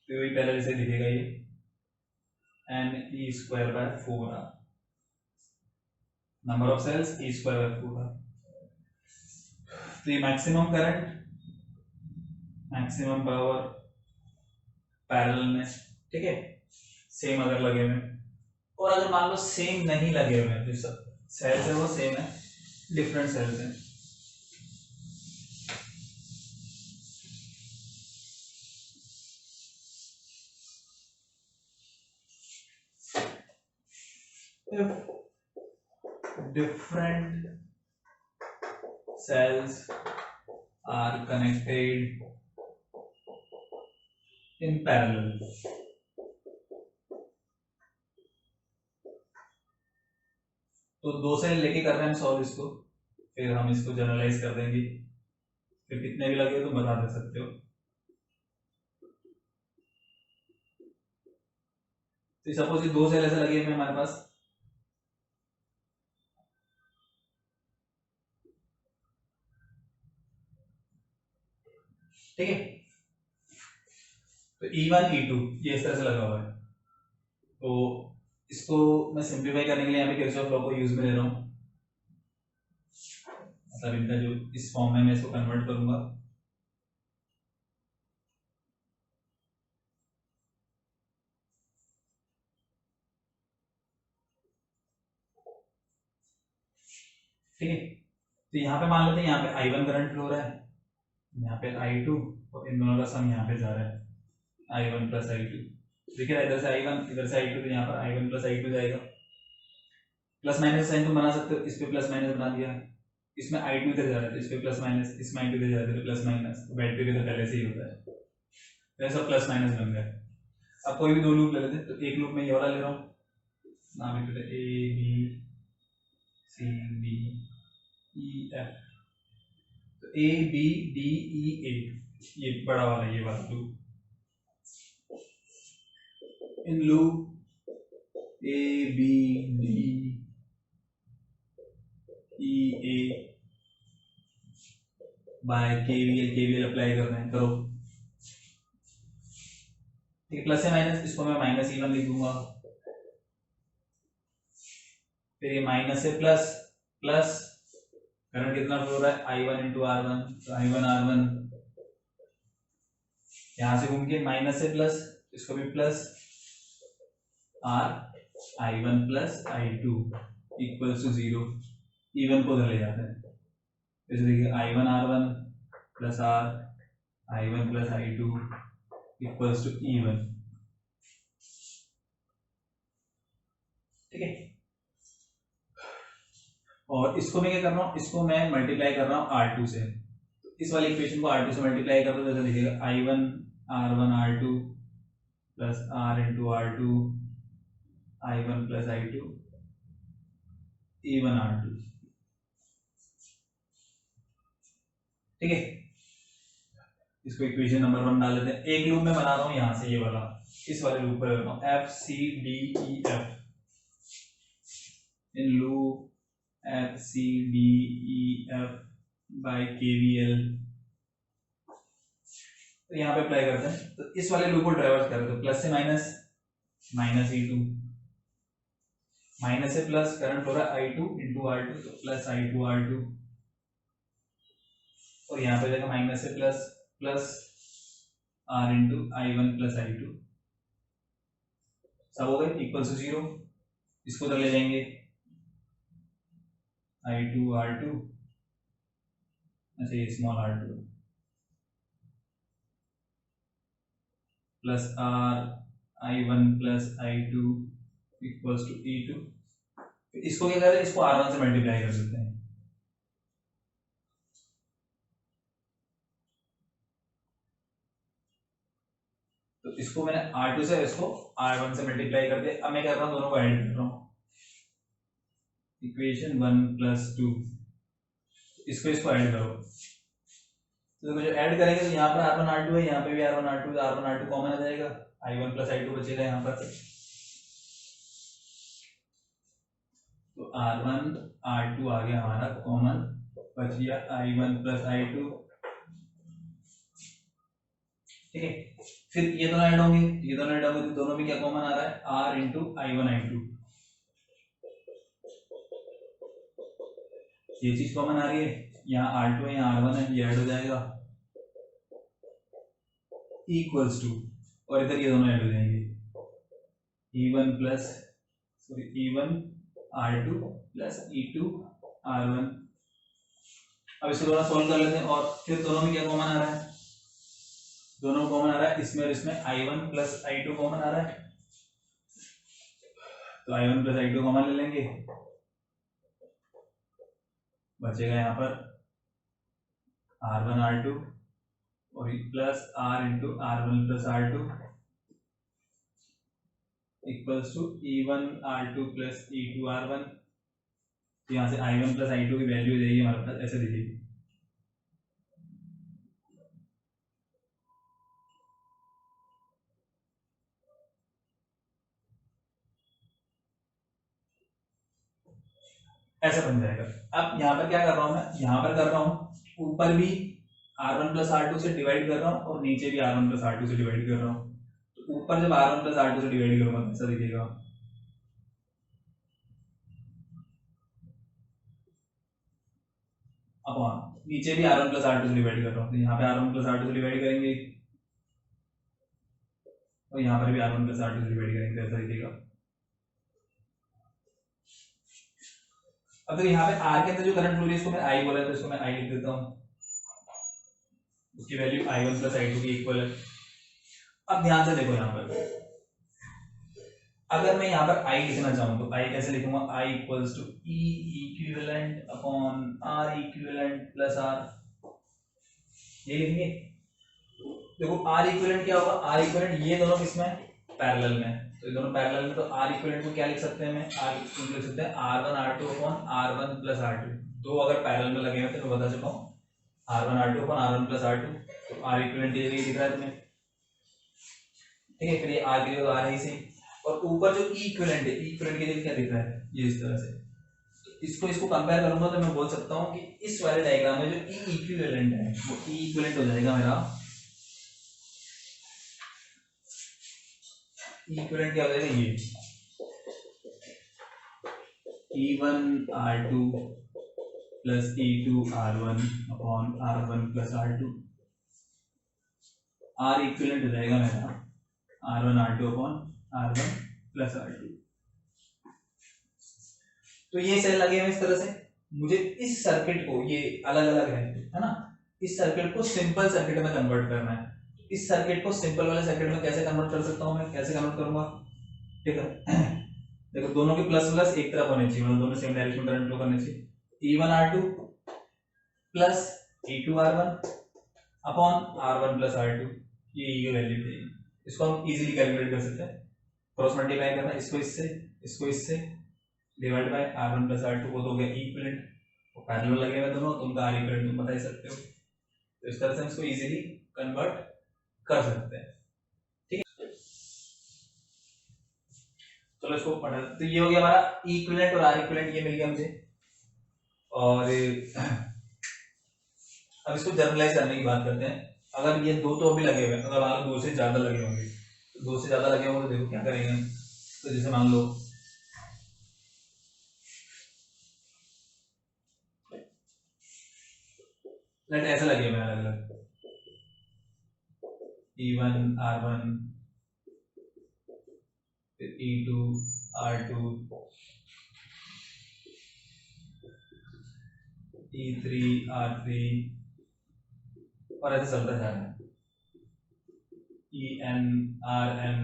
तो वही पहले जैसे लिखेगा ये n E square by 4r, number of cells E square by 4r। तो ये maximum current, maximum power parallel में, ठीक है, सेम अगर लगे हुए। और अगर मान लो सेम नहीं लगे हुए, जो सब सेल्स है वो सेम है, डिफरेंट सेल्स हैं, if different cells are connected in parallel, तो दो सेल लेके कर रहे हैं हम सॉल्व इसको, फिर हम इसको जनरलाइज कर देंगे, फिर कितने भी लगे तो बता दे सकते हो। तो सपोज ये दो सेल ऐसे लगे हुए हमारे पास, ठीक है, तो E1 E2 ये इस तरह से लगा हुआ है। तो इसको मैं सिंप्लीफाई करने के लिए यहाँ पे किरचॉफ लॉ को यूज में ले रहा हूँ, मतलब इनका जो इस फॉर्म में मैं इसको कन्वर्ट करूंगा। ठीक है, तो यहाँ पे मान लेते हैं यहाँ पे I1 करंट फ्लो रहा है, यहाँ पे I2, और इन दोनों का सम यहाँ पे जा रहा है I1 प्लस I2। देखिए इधर से I1 इधर से I2, तो यहाँ पर I1 प्लस I2 जाएगा। प्लस माइनस साइन तुम बना सकते हो, इस पे प्लस माइनस बना दिया, इसमें I2 इधर जा रहा है तो इस पे प्लस माइनस, इसमें I2 इधर जा रहा है तो प्लस माइनस, बैटरी के तो पहले से ही होता है, तो सब प्लस माइनस बन गया। अब कोई भी दो लूप ले लेते हैं, तो एक लूप में ये वाला ले रहा हूँ, नाम लिख लेते A B C D E F, तो A B D E A, ये बड़ा वाला ये वाला loop. In loop A B D E A by KVL apply कर रहे हैं, करो, ठीक है। प्लस है माइनस, इसको मैं माइनस E1 लिख दूंगा, फिर ये माइनस है प्लस, प्लस करंट कितना फ्लो हो रहा है I1 इंटू R1, तो I1 R1, यहां से घूम के माइनस से प्लस, इसको भी plus, R I1 plus I2 equals to 0, E1 को उधर ले जाते हैं, जैसे देखिए I1 R1 plus R I1 plus I2 equals to E1, ठीक है। और इसको मैं क्या कर रहा हूँ, इसको मैं मल्टीप्लाई कर रहा हूँ R2 से, तो इस वाली इक्वेशन को R2 से मल्टीप्लाई कर दो, जैसे लिखिएगा I1 R1 R2 plus R into R2 I1 plus I2 E1 R2, ठीक है। इसको इक्वेशन नंबर 1 डाल देते हैं। एक लूप में बना रहा हूँ यहाँ से, ये वाला, इस वाले लूप पर F C D E F, in loop F C D E F by KVL। तो यहाँ पे अप्लाई करते हैं, तो इस वाले लूप को ट्रेवर्स करें तो प्लस से माइनस, माइनस E2, माइनस से प्लस, करंट हो रहा है I2 इंटू R2, तो प्लस I2 R2, और यहाँ पे देखा माइनस से plus, plus R into I1 plus I2, सब हो गए इक्वल टू 0। इसको उधर ले जाएंगे, I2 R2, अच्छा ये small R2 plus I1 plus I2 equals to E2। इसको क्या करें, इसको R1 से मल्टीप्लाई कर देते हैं, तो इसको मैंने R2 से इसको R1 से मल्टीप्लाई कर दिया। अब मैं क्या कर रहा हूँ, दोनों को ऐड कर रहा हूँ, इक्वेशन 1 प्लस 2, इसको इसको ऐड करो, तो देखो जो ऐड करेंगे तो यहाँ पर R1 R2 है, यहाँ पे भी R1 R2, R1 R2 common आ जाएगा, I1 प्लस I2 बचेगा यहाँ पर, तो R1 R2 आ गया हमारा कॉमन, बच गया I1 प्लस I2, ठीक है। फिर ये दोनों ऐड होंगे, ये दोनों ऐड होंगे, तो दोनों में क्या कॉमन आ रहा है, R इंटू I1 I2, ये चीज कॉमन आ रही है, यहाँ R2 है यहाँ R1 है, ये ऐड हो जाएगा, इक्वल्स टू, और इधर ये दोनों ऐड हो जाएंगे, E1 plus sorry E1 R2 plus E2 R1। अब इसको थोड़ा सॉल्व कर लेते हैं, और फिर दोनों में क्या कॉमन आ रहा है, दोनों कॉमन आ रहा है, इसमें और इसमें I1 प्लस I2 कॉमन आ रहा है, तो I1 प्लस I2 कॉमन ले लेंगे, बचेगा यहाँ पर R1 R2 और plus R into R1 plus R2 equals to E1 R2 plus E2 R1। तो यहाँ से I1 प्लस I2 की वैल्यू हो जाएगी हमारे पास, ऐसे देखिए, ऐसा बन जाएगा। अब यहाँ पर क्या कर रहा हूँ मैं, यहाँ पर कर रहा हूँ ऊपर भी R1 प्लस R2 से डिवाइड कर रहा हूँ और नीचे भी R1 प्लस R2 से डिवाइड कर रहा हूँ, तो ऊपर जब R1 प्लस R2 से डिवाइड करूंगा तो ऐसा दिखेगा, अपॉन नीचे भी R1 प्लस R2 से डिवाइड कर रहा हूँ, तो यहाँ पे R1 प्लस R2 से डिवाइड करेंगे और यहाँ पर भी R1 प्लस R2 से डिवाइड करेंगे, तो ऐसा दिखेगा। अब यहाँ पे R के अंदर जो करंट फ्लो है इसको मैं I बोला, तो इसको मैं I लिख देता हूँ, उसकी वैल्यू I1 प्लस I2 की इक्वल है। अब ध्यान से देखो यहाँ पर, अगर मैं यहाँ पर I लिखना चाहूँ तो I कैसे लिखूंगा, I equals to E equivalent upon R equivalent plus R, ये लिखेंगे। देखो R इक्विवेलेंट क्या होगा, R इक्विवेलेंट ये दोनों किसमें पैरेलल में, तो ये दोनों पैरेलल में, तो R इक्विवेलेंट को क्या लिख सकते हैं, मैं R लिख सकते हैं R1 R2 upon R1 plus R2, दो अगर पैरेलल में लगे हुए तो मैं बता चुका हूँ R1 R2 upon R1 plus R2, तो R इक्विवेलेंट ये दिख रहा है तुम्हें, ठीक है। फिर ये R की जगह R है इसे, और ऊपर जो E इक्विवेलेंट है, E इक्विवेलेंट की जगह क्या दिख रहा है, ये इस तरह से, तो इसको इसको कंपेयर करूंगा तो मैं बोल सकता हूँ कि इस वाले डायग्राम में जो E इक्विवेलेंट है वो E इक्विवेलेंट हो जाएगा मेरा, E इक्विवेलेंट क्या हो जाएगा, ये E1 R2 plus E2 R1 upon R1 plus R2, R equivalent हो जाएगा मेरा R1 R2 upon R1 plus R2। तो ये सेल लगे हुए इस तरह से, मुझे इस सर्किट को, ये अलग अलग है ना, इस सर्किट को सिंपल सर्किट में कन्वर्ट करना है। इस सर्किट को सिंपल वाले सर्किट में कैसे कन्वर्ट कर सकता हूं मैं, कैसे कन्वर्ट करूंगा, ठीक है। देखो दोनों के प्लस प्लस एक तरफ होने चाहिए, मतलब दोनों सेम डायरेक्शन में करंट फ्लो करने चाहिए। E1 R2 plus E2 R1 upon R1 plus R2, ये वैल्यू थी, इसको हम इजीली कैलकुलेट कर सकते हैं, क्रॉस मल्टीप्लाई करना, इसको इससे divide by R1 plus R2, वो तो हो गया इक्विवेलेंट, वो पैरेलल लगे हुए दोनों, तुम R इक्विवेलेंट तुम बता ही सकते हो, तो इस तरह से हम इसको इजीली कन्वर्ट कर सकते हैं, ठीक है। चलो इसको पढ़ा, तो ये हो गया हमारा इक्विवेलेंट और आर इक्विवेलेंट, ये मिल गया मुझे। और अब इसको जनरलाइज करने की बात करते हैं। अगर ये दो तो अभी लगे हुए हैं, अगर मान लो दो से ज्यादा लगे होंगे, तो दो से ज्यादा लगे होंगे तो देखो क्या करेंगे हम। तो जैसे मान लो लेट ऐसे लगे हुए हैं अलग अलग, E1 R1, E2 R2, E3 R3, और ऐसे चलता जा रहा है, EN RN।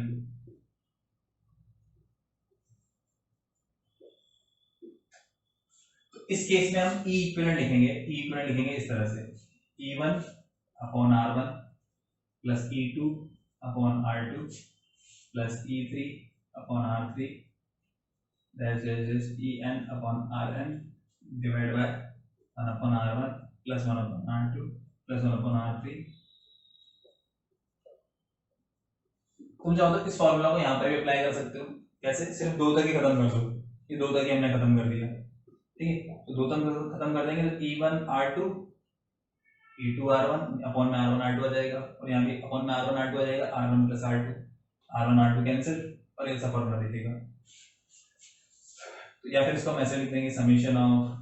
इस केस में हम ई इक्विवेलेंट लिखेंगे, ई इक्विवेलेंट लिखेंगे इस तरह से, E1 upon R1 plus E2 upon R2 plus E3 upon R3 that is EN upon RN divide by 1 upon R1 plus 1 upon R2 plus 1 upon R3। तुम चाहो तो इस फॉर्मूला को यहाँ पर भी अप्लाई कर सकते हो। कैसे? सिर्फ दो तक ही खत्म कर दो, ये दो तक ही हमने खत्म कर दिया, ठीक है। तो दो तक खत्म कर देंगे तो E1 R2 E2 R1 upon में R1 R2 आ जाएगा, और यहाँ भी अपॉन में R1 R2 आ जाएगा, R1 plus R2 R1 R2 cancel, और ये सब फॉर्मूला दिखेगा। तो या फिर इसको हम ऐसे लिख देंगे, summation of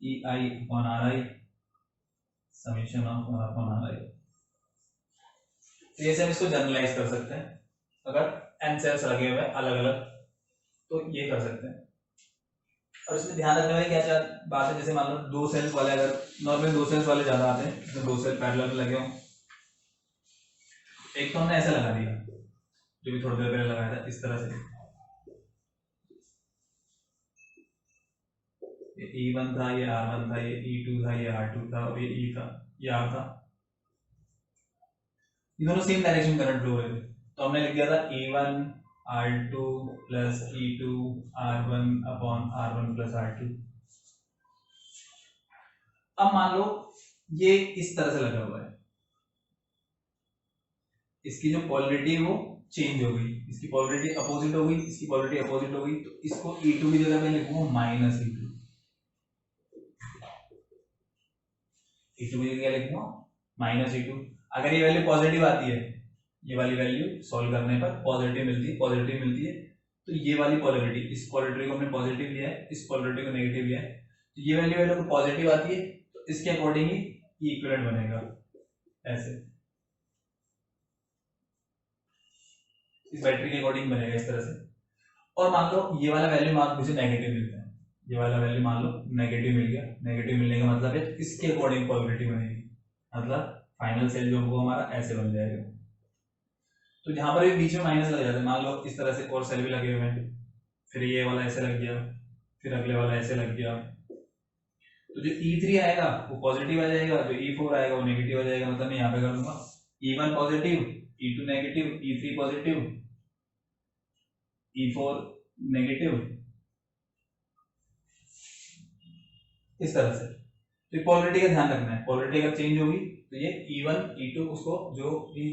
EI upon RI summation of R upon RI। तो ऐसे हम इसको जनरलाइज कर सकते हैं, अगर n सेल्स लगे हुए अलग अलग तो ये कर सकते हैं। और इसमें ध्यान रखने वाली क्या क्या बात है, जैसे मान लो दो सेल्स वाले, अगर नॉर्मल दो सेल्स वाले ज्यादा आते हैं, तो दो सेल पैरेलल में लगे हों। एक तो हमने ऐसा लगा दिया जो भी थोड़ी देर पहले लगाया था, इस तरह से, ये E1 था, ये R1 था, ये E2 था, ये R2 था, और ये E था, ये R था। ये दोनों सेम डायरेक्शन करंट फ्लो हो रहे थे, तो हमने लिख दिया था E1 R2 plus E2 R1 upon R1 plus R2। अब मान लो ये इस तरह से लगा हुआ है, इसकी जो पोलरिटी है वो चेंज हो गई, इसकी पोलरिटी अपोजिट हो गई, इसकी पोलरिटी अपोजिट हो गई, तो इसको E2 की जगह मैं लिखूंगा माइनस E2, E2 की जगह लिखूंगा माइनस E2। अगर ये वैल्यू पॉजिटिव आती है, ये वाली वैल्यू सॉल्व करने पर पॉजिटिव मिलती है, तो ये वाली पोलरिटी, इस पोलरिटी को हमने पॉजिटिव लिया है, इस पोलरिटी को नेगेटिव लिया है, तो ये वैल्यू वैल्यू पॉजिटिव आती है, तो इसके अकॉर्डिंग ही इक्विवेलेंट बनेगा ऐसे, इस बैटरी के अकॉर्डिंग बनेगा इस तरह से। और मान लो ये वाला वैल्यू मान मुझे नेगेटिव मिलता है, ये वाला वैल्यू मान लो नेगेटिव मिल गया, नेगेटिव मिलने का मतलब है इसके अकॉर्डिंग पोलरिटी बनेगी, मतलब फाइनल सेल जो होगा हमारा ऐसे बन जाएगा। तो जहां पर भी बीच में माइनस लग जाता है, मान लो इस तरह से और सेल भी लगे हुए हैं, फिर ये वाला ऐसे लग गया, फिर अगले वाला ऐसे लग गया, तो जो E3 आएगा वो पॉजिटिव आ जाएगा, जो E4 आएगा वो नेगेटिव आ जाएगा। मतलब मैं यहाँ पे कर दूंगा E1 positive, E2 negative, E3 positive, E4 negative, इस तरह से। तो पोलरिटी का ध्यान रखना है, पोलरिटी अगर चेंज होगी तो ये E1 E2 उसको जो भी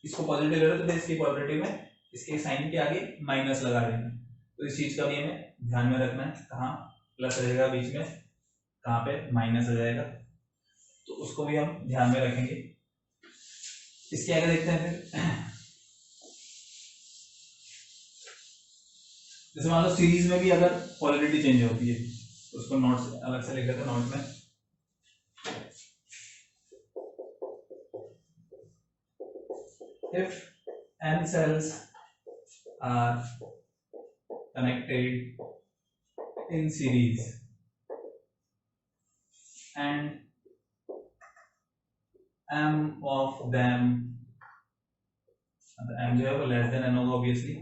इसको पॉजिटिव ले रहे हो तो इसकी पोलरिटी में इसके साइन के आगे माइनस लगा देना। तो इस चीज का भी हमें ध्यान में रखना है, कहाँ प्लस रहेगा बीच में, कहाँ पे माइनस आ जाएगा, तो उसको भी हम ध्यान में रखेंगे। इसके आगे देखते हैं फिर, जैसे मान लो सीरीज में भी अगर पोलरिटी चेंज होती है तो उसको नोट से अलग से लिख लेते हैं, नोट में if n cells are connected in series and m of them, m जो है वो लेस देन n होगा obviously,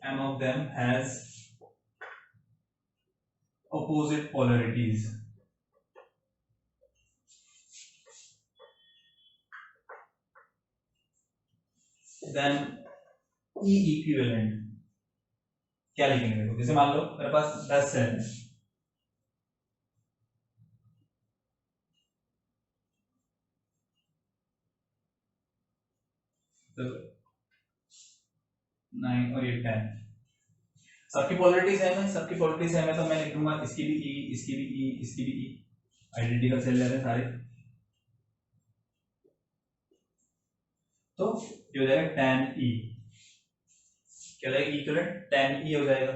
m of them has opposite polarities, then E equivalent क्या लिखेंगे देखो, जैसे मान लो मेरे पास 10 सेल है, तो 9 और ये 10। सबकी पोलरिटी सेम है, सबकी पोलरिटी सेम है, तो मैं लिख दूंगा इसकी भी ई, इसकी भी ई, इसकी भी ई, आइडेंटिकल सेल ले रहे हैं सारे। तो ये हो जाएगा tan e, क्या हो जाएगा इक्विवेलेंट tan e हो जाएगा।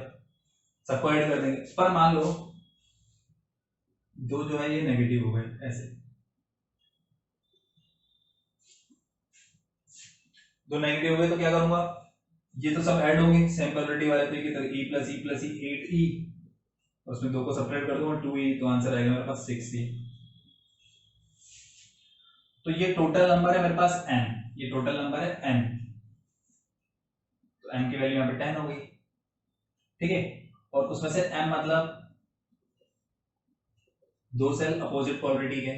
सबको ऐड कर देंगे, पर मान लो दो जो है ये नेगेटिव हो गए, ऐसे दो नेगेटिव हो गए तो क्या करूंगा, ये तो सब ऐड होंगे सेम पोलरिटी वाले तरीके, तो e प्लस ई 8e, उसमें दो को सेपरेट कर दूंगा 2e, तो आंसर आएगा मेरे पास 6e। तो ये टोटल नंबर है मेरे पास n, ये टोटल नंबर है n, तो n की वैल्यू यहाँ पे 10 हो गई, ठीक है। और उसमें से m मतलब दो सेल अपोजिट पोलरिटी के,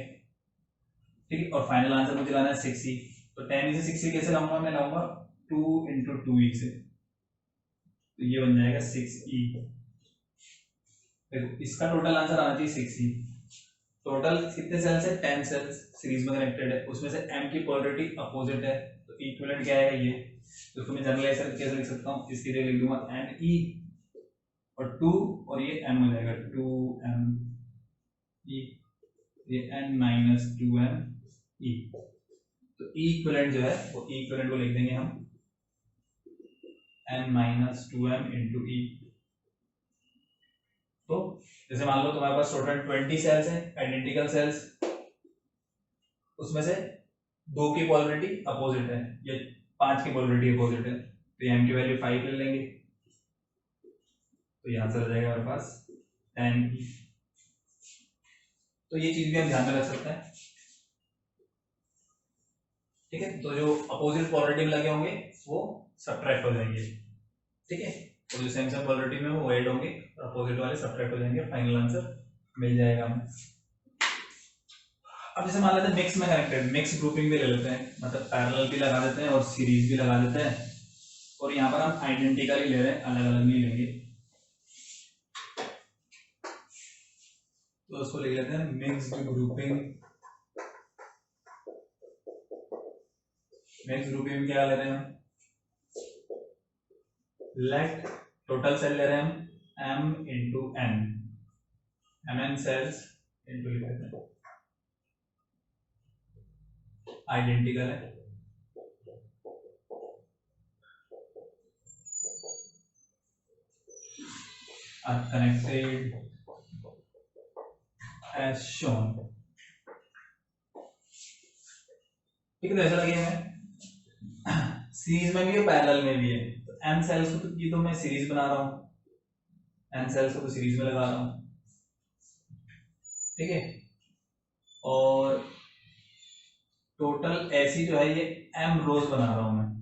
ठीक है। और फाइनल आंसर मुझे लाना है 6e, तो 10e से 6e कैसे लाऊंगा, मैं लाऊंगा 2 × 2e से, तो ये बन जाएगा 6e। देखो इसका टोटल आंसर आना चाहिए 6e। टोटल कितने सेल्स है, 10 सेल्स सीरीज में कनेक्टेड है, उसमें से m की पोलरिटी अपोजिट है, तो इक्विवेलेंट क्या आएगा ये, तो इसको मैं जनरलाइज कैसे लिख सकता हूँ, इसकी जगह लिख दूंगा ne और 2 और ये m हो जाएगा 2m e, ये n - 2m e, तो इक्विवेलेंट जो है वो इक्विवेलेंट को लिख देंगे हम n - 2m × e। तो जैसे मान लो तुम्हारे पास टोटल 20 सेल्स हैं आइडेंटिकल सेल्स, उसमें से दो की पोलरिटी अपोजिट है, ये 5 की पोलरिटी अपोजिट है, तो m की वैल्यू 5 ले लेंगे, तो ये आंसर आ जाएगा हमारे पास 10e। तो ये चीज भी हम ध्यान में रख सकते हैं, ठीक है। तो जो अपोजिट पोलरिटी में लगे होंगे वो सब्ट्रैक्ट हो जाएंगे, ठीक है, और जो सेम सेम पोलरिटी में वो ऐड होंगे और अपोजिट वाले सब्ट्रैक्ट हो जाएंगे, फाइनल आंसर मिल जाएगा हमें। अब जैसे मान लेते हैं मिक्स में कनेक्टेड, मिक्स ग्रुपिंग भी ले लेते हैं, मतलब पैरेलल भी लगा देते हैं और सीरीज भी लगा देते हैं, और यहाँ पर हम आइडेंटिकल ही ले रहे हैं, अलग अलग नहीं लेंगे, तो उसको लिख लेते हैं मिक्स्ड ग्रुपिंग। मिक्स ग्रुपिंग में क्या ले रहे हैं हम, लेट टोटल सेल ले रहे हैं हम m × n, mn cells into लिख लेते हैं, आइडेंटिकल है, are connected as shown, ठीक है। तो ऐसा लगे हमें सीरीज में भी है पैरेलल में भी है, तो n सेल्स को तो ये तो मैं सीरीज बना रहा हूँ, n सेल्स को तो सीरीज में लगा रहा हूँ, ठीक है। और टोटल ऐसी जो है ये m रोज बना रहा हूं मैं,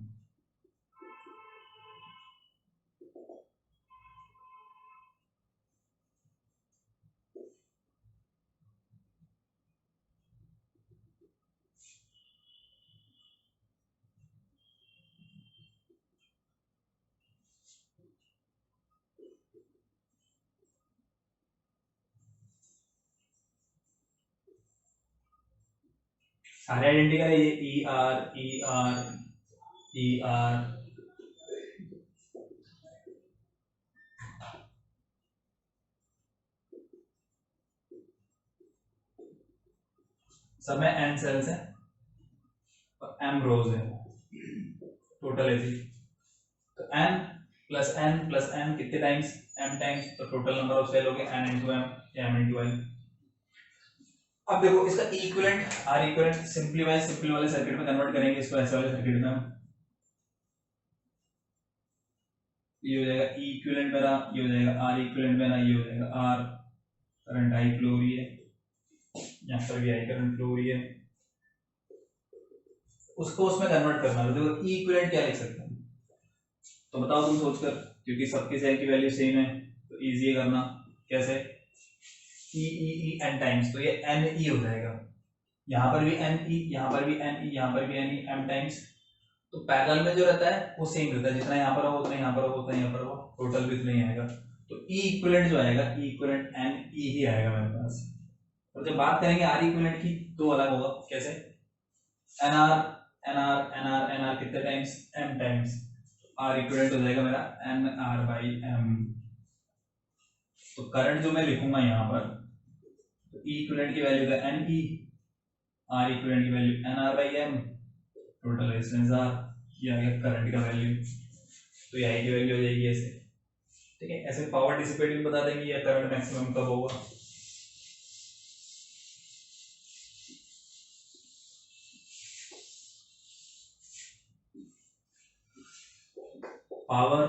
सारे आइडेंटिकल है, ये E R E R E R, सब में n सेल्स है और m रोज है, टोटल ऐसी, तो n प्लस n कितने टाइम्स, m टाइम्स, तो टोटल नंबर ऑफ सेल हो गए n × m या m × n। अब देखो इसका इक्विवेलेंट आर इक्विवेलेंट सिंपली वाले सर्किट में कन्वर्ट करेंगे इसको, ऐसे वाले सर्किट में हम, ये हो जाएगा ई इक्विवेलेंट मेरा, ये हो जाएगा आर इक्विवेलेंट मेरा, ये हो जाएगा आर करंट आई फ्लो हो रही है, यहाँ पर भी आई करंट फ्लो हो रही है, उसको उसमें कन्वर्ट करना है। देखो ई इक्विवेलेंट क्या लिख सकते हैं, तो बताओ तुम सोचकर, क्योंकि सबके सेल की वैल्यू सेम है तो इजी है करना, कैसे, ई एन टाइम्स, तो ये एन ई हो जाएगा, यहाँ पर भी एन ई, यहाँ पर भी एन ई, यहाँ पर भी एन ई, एम टाइम्स, तो पैरेलल में जो रहता है वो सेम रहता है, जितना यहाँ पर हो उतना यहाँ पर हो, उतना यहाँ पर हो, टोटल भी उतना ही आएगा, तो ई इक्विवेलेंट जो आएगा, ई इक्विवेलेंट एन ई ही आएगा मेरे पास। और जब बात करेंगे आर इक्विवेलेंट की तो अलग होगा, कैसे, n r n r n r n r कितने times, m times, r equivalent हो जाएगा मेरा एन आर बाई एम। तो करंट जो मैं लिखूंगा यहाँ पर, तो ई इक्विवेलेंट की वैल्यू का एन ई, आर इक्विवेलेंट की value n are by m, total resistance r, ये आ गया करंट का वैल्यू। तो ये आई की वैल्यू हो जाएगी ऐसे, ठीक है। ऐसे पावर डिसिपेट भी बता देंगे या करंट मैक्सिमम कब होगा। पावर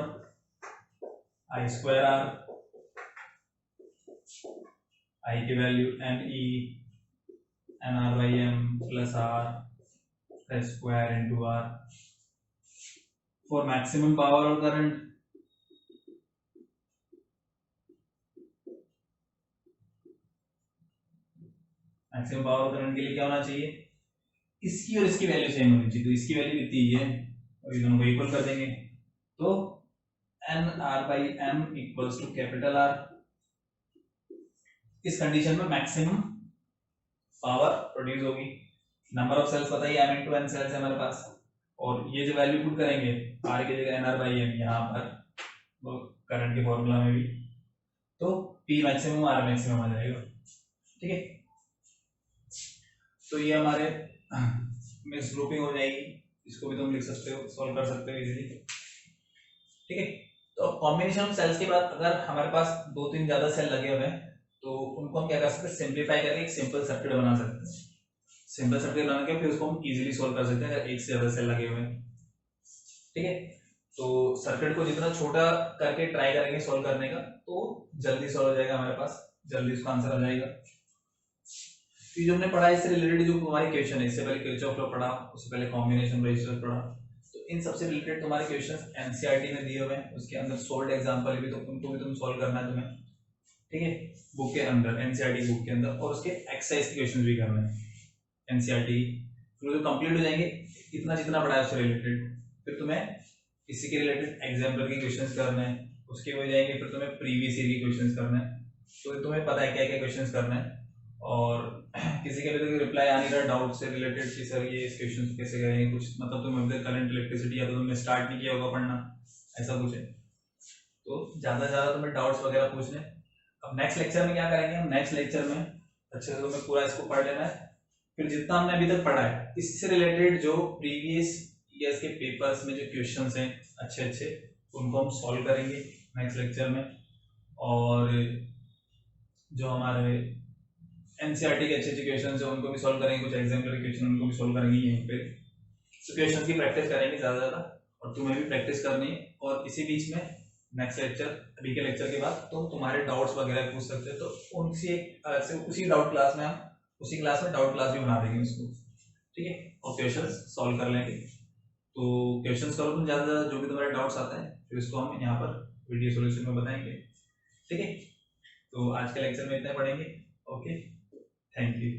आई स्क्वायर आर, आई की value n E n are by m plus R square into R for maximum power और करंट। मैक्सिमम पावर और करंट के लिए क्या होना चाहिए, इसकी और इसकी वैल्यू सेम होनी चाहिए। तो इसकी वैल्यू कितनी है और ये दोनों को इक्वल कर देंगे, तो n are by m equals to capital R. इस कंडीशन में मैक्सिमम पावर प्रोड्यूस होगी। नंबर ऑफ सेल्स पता ही एम इंटू एन सेल्स है हमारे पास, और ये जो वैल्यू पुट करेंगे आर की जगह एन आर बाई एम यहाँ पर वो करंट के फॉर्मूला में भी, तो पी मैक्सिमम आर मैक्सिमम आ जाएगा, ठीक है। तो ये हमारे मिस ग्रुपिंग हो जाएगी, इसको भी तुम लिख सकते हो, सॉल्व कर सकते हो इजीली, ठीक है। तो कॉम्बिनेशन ऑफ सेल्स के बाद अगर हमारे पास दो तीन ज्यादा सेल लगे हुए हैं तो उनको हम क्या कर सकते हैं, सिंप्लीफाई करके एक सिंपल सर्किट बना सकते हैं। सिंपल सर्किट बना के फिर उसको हम इजीली सोल्व कर सकते हैं अगर एक से ज्यादा सेल लगे हुए हैं, ठीक है। तो सर्किट को जितना छोटा करके ट्राई करेंगे सोल्व करने का तो जल्दी सोल्व हो जाएगा हमारे पास, जल्दी उसका आंसर आ जाएगा। तो जो हमने पढ़ा इससे रिलेटेड जो हमारे क्वेश्चन है, इससे पहले किरचॉफ लॉ पढ़ा, उससे पहले कॉम्बिनेशन रजिस्टर पढ़ा, तो इन सबसे रिलेटेड तुम्हारे क्वेश्चंस एनसीईआरटी में दिए हुए हैं, उसके अंदर सोल्व्ड एग्जांपल भी, तो उनको भी तुम सॉल्व करना है तुम्हें, ठीक है, बुक के अंदर, एनसीईआरटी बुक के अंदर, और उसके एक्सरसाइज के क्वेश्चंस भी करने हैं एनसीईआरटी। फिर जो कंप्लीट हो जाएंगे इतना जितना पढ़ा है उससे रिलेटेड, फिर तुम्हें इसी के रिलेटेड एग्जाम्पल के क्वेश्चंस करने हैं, उसके हो जाएंगे फिर तुम्हें प्रीवियस ईयर के क्वेश्चंस करने हैं। तो तुम्हें पता है क्या क्या क्वेश्चंस करने हैं, और किसी के भी रिप्लाई आ नहीं रहा डाउट से रिलेटेड कि सर ये इस क्वेश्चन कैसे करेंगे, कुछ मतलब तुम अभी करंट इलेक्ट्रिसिटी या तो तुमने स्टार्ट नहीं किया होगा पढ़ना, ऐसा कुछ है, तो ज़्यादा से ज़्यादा तुम्हें डाउट्स वगैरह पूछने। अब नेक्स्ट लेक्चर में क्या करेंगे, हम नेक्स्ट लेक्चर में अच्छे से तुम्हें पूरा इसको पढ़ लेना है, फिर जितना हमने अभी तक पढ़ा है इससे रिलेटेड जो प्रीवियस ईयर्स के पेपर्स में जो क्वेश्चंस हैं अच्छे अच्छे उनको हम सॉल्व करेंगे नेक्स्ट लेक्चर में, और जो हमारे एनसीईआरटी के अच्छे अच्छे क्वेश्चन है उनको भी सॉल्व करेंगे, कुछ एग्जाम्पल क्वेश्चन उनको भी सॉल्व करेंगे यहीं पे। तो क्वेश्चन की प्रैक्टिस करेंगे ज़्यादा और तुम्हें भी प्रैक्टिस करनी है। और इसी बीच में नेक्स्ट लेक्चर, अभी के लेक्चर के बाद तो तुम्हारे डाउट्स वगैरह पूछ सकते हो, तो उनसे से उसी डाउट क्लास में हम उसी क्लास में डाउट क्लास भी बना देंगे उसको, ठीक है, और क्वेश्चन सॉल्व कर लेंगे। तो क्वेश्चन करो तुम ज़्यादा ज़्यादा, जो भी तुम्हारे डाउट्स आता है फिर उसको हम यहाँ पर वीडियो सोल्यूशन में बताएंगे, ठीक है। तो आज के लेक्चर में इतना पढ़ेंगे, ओके, थैंक यू।